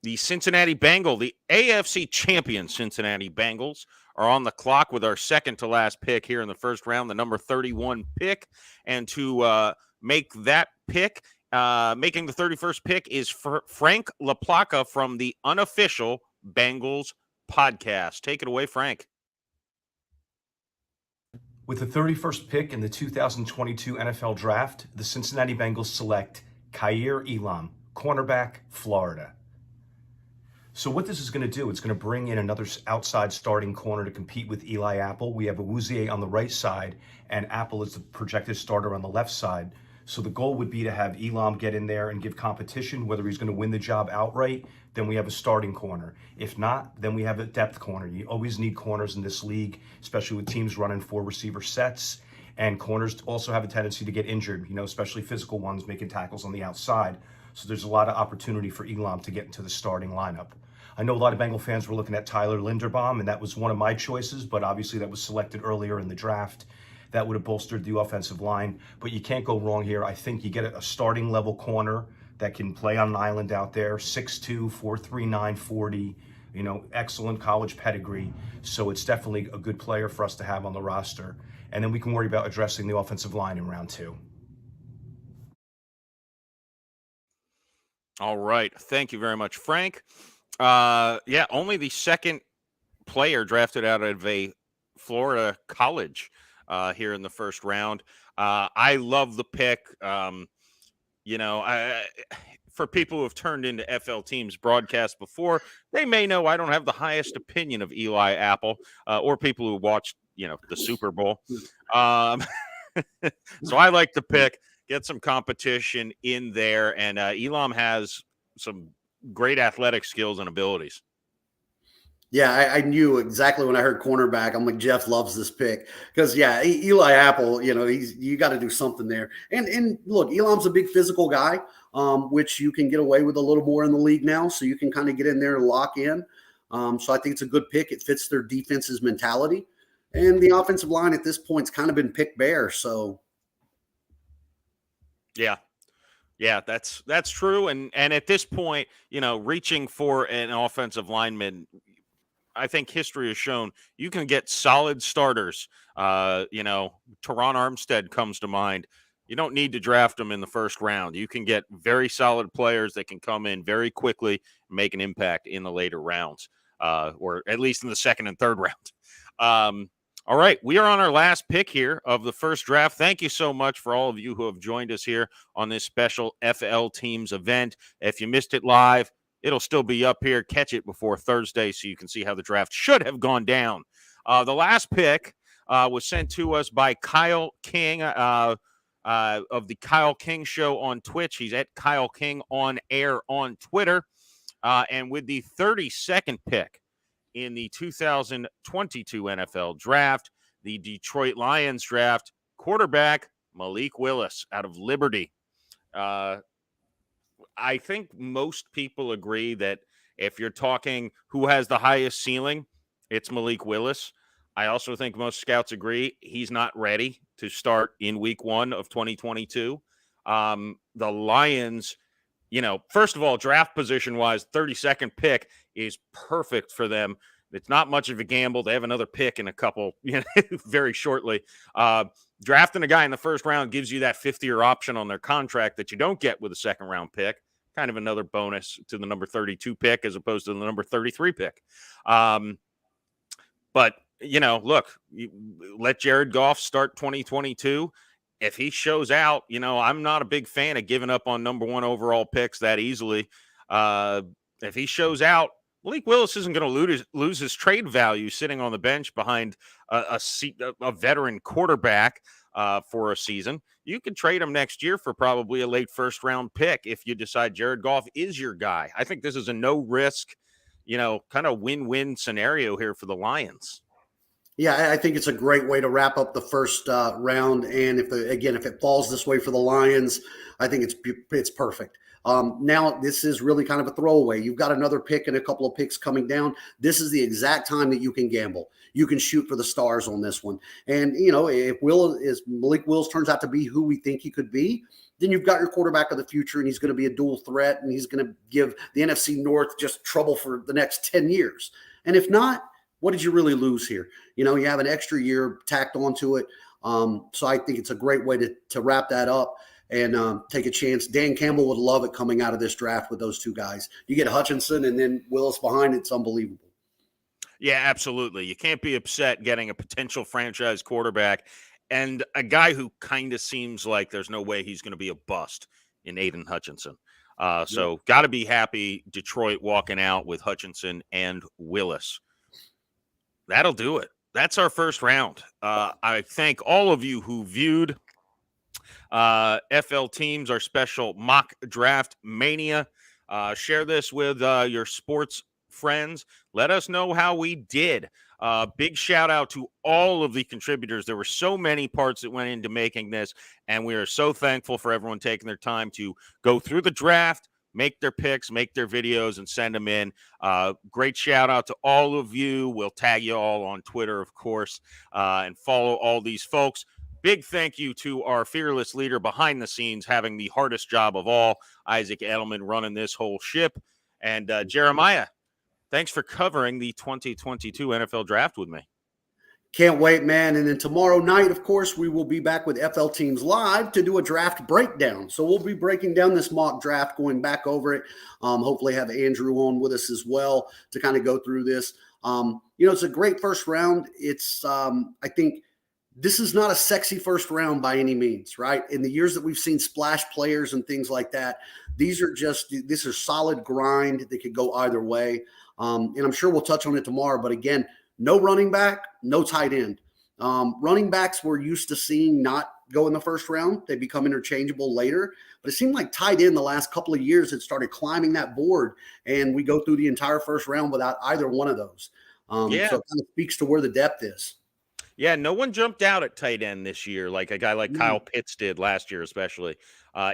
The Cincinnati Bengals, the AFC champion Cincinnati Bengals, are on the clock with our second to last pick here in the first round, the number 31 pick. And to make that pick, making the 31st pick is Frank LaPlaca from the Unofficial Bengals podcast. Take it away, Frank. With the 31st pick in the 2022 NFL Draft, the Cincinnati Bengals select Kaiir Elam, cornerback, Florida. So what this is going to do, it's going to bring in another outside starting corner to compete with Eli Apple. We have Awuzie on the right side, and Apple is the projected starter on the left side. So the goal would be to have Elam get in there and give competition. Whether he's going to win the job outright, then we have a starting corner. If not, then we have a depth corner. You always need corners in this league, especially with teams running 4 receiver sets. And corners also have a tendency to get injured, especially physical ones making tackles on the outside. So there's a lot of opportunity for Elam to get into the starting lineup. I know a lot of Bengal fans were looking at Tyler Linderbaum, and that was one of my choices, but obviously that was selected earlier in the draft. That would have bolstered the offensive line, but you can't go wrong here. I think you get a starting level corner that can play on an island out there, 6'2", 4'3", 40, excellent college pedigree. So it's definitely a good player for us to have on the roster. And then we can worry about addressing the offensive line in round 2. All right. Thank you very much, Frank. Only the second player drafted out of a Florida college here in the first round. I love the pick. For people who have turned into FL Teams broadcasts before, they may know I don't have the highest opinion of Eli Apple or people who watched, the Super Bowl. So I like the pick, get some competition in there. And Elam has some great athletic skills and abilities. Yeah, I knew exactly when I heard cornerback. I'm like, Jeff loves this pick because Eli Apple, you got to do something there. And look, Elam's a big physical guy, which you can get away with a little more in the league now. So you can kind of get in there and lock in. So I think it's a good pick. It fits their defense's mentality, and the offensive line at this point's kind of been picked bare. So yeah, that's true. And at this point, reaching for an offensive lineman, I think history has shown you can get solid starters. Teron Armstead comes to mind. You don't need to draft them in the first round. You can get very solid players that can come in very quickly and make an impact in the later rounds, or at least in the second and third round. All right, we are on our last pick here of the first draft. Thank you so much for all of you who have joined us here on this special FL Teams event. If you missed it live, it'll still be up here. Catch it before Thursday so you can see how the draft should have gone down. The last pick was sent to us by Kyle King of the Kyle King Show on Twitch. He's at Kyle King on air on Twitter. And with the 32nd pick in the 2022 NFL Draft, the Detroit Lions draft quarterback Malik Willis out of Liberty. I think most people agree that if you're talking who has the highest ceiling, it's Malik Willis. I also think most scouts agree he's not ready to start in week 1 of 2022. The Lions, first of all, draft position-wise, 32nd pick is perfect for them. It's not much of a gamble. They have another pick in a couple, very shortly. Drafting a guy in the first round gives you that 5th-year option on their contract that you don't get with a second-round pick. Kind of another bonus to the number 32 pick as opposed to the number 33 pick. But, look, let Jared Goff start 2022. If he shows out, I'm not a big fan of giving up on number 1 overall picks that easily. If he shows out, Malik Willis isn't going to lose his trade value sitting on the bench behind a veteran quarterback for a season. You could trade him next year for probably a late first-round pick if you decide Jared Goff is your guy. I think this is a no-risk, kind of win-win scenario here for the Lions. Yeah, I think it's a great way to wrap up the first round. And if it falls this way for the Lions, I think it's perfect. Now this is really kind of a throwaway. You've got another pick and a couple of picks coming down. This is the exact time that you can gamble. You can shoot for the stars on this one. And if Malik Willis turns out to be who we think he could be, then you've got your quarterback of the future, and he's going to be a dual threat, and he's going to give the NFC North just trouble for the next 10 years. And if not, what did you really lose here? You have an extra year tacked onto it. So I think it's a great way to wrap that up and take a chance. Dan Campbell would love it coming out of this draft with those two guys. You get Hutchinson and then Willis behind, it's unbelievable. Yeah, absolutely. You can't be upset getting a potential franchise quarterback and a guy who kind of seems like there's no way he's going to be a bust in Aiden Hutchinson. So got to be happy Detroit walking out with Hutchinson and Willis. That'll do it. That's our first round. I thank all of you who viewed FL Teams, our special mock draft mania. Share this with your sports friends. Let us know how we did. Big shout out to all of the contributors. There were so many parts that went into making this, and we are so thankful for everyone taking their time to go through the draft, make their picks, make their videos, and send them in. Great shout out to all of you. We'll tag you all on Twitter, of course, and follow all these folks. big thank you to our fearless leader behind the scenes, having the hardest job of all, Isaac Edelman, running this whole ship. And Jeremiah, thanks for covering the 2022 NFL Draft with me. Can't wait, man. And then tomorrow night, of course, we will be back with FL Teams Live to do a draft breakdown. So we'll be breaking down this mock draft, going back over it. Hopefully have Andrew on with us as well to kind of go through this. It's a great first round. It's, I think this is not a sexy first round by any means, right? In the years that we've seen splash players and things like that, this is solid grind. They could go either way. And I'm sure we'll touch on it tomorrow. But again, no running back, no tight end. Running backs we're used to seeing not go in the first round. They become interchangeable later. But it seemed like tight end the last couple of years had started climbing that board, and we go through the entire first round without either one of those. So it kind of speaks to where the depth is. Yeah, no one jumped out at tight end this year like a guy like Kyle Pitts did last year, especially.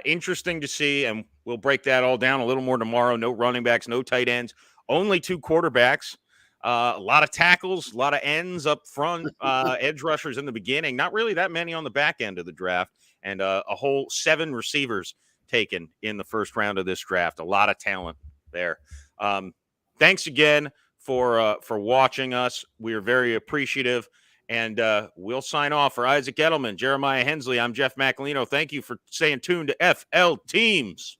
Interesting to see, and we'll break that all down a little more tomorrow. No running backs, no tight ends, only 2 quarterbacks. A lot of tackles, a lot of ends up front, edge rushers in the beginning. Not really that many on the back end of the draft, and a whole 7 receivers taken in the first round of this draft. A lot of talent there. Thanks again for watching us. We are very appreciative, and we'll sign off for Isaac Edelman, Jeremiah Hensley. I'm Jeff McElino. Thank you for staying tuned to FL Teams.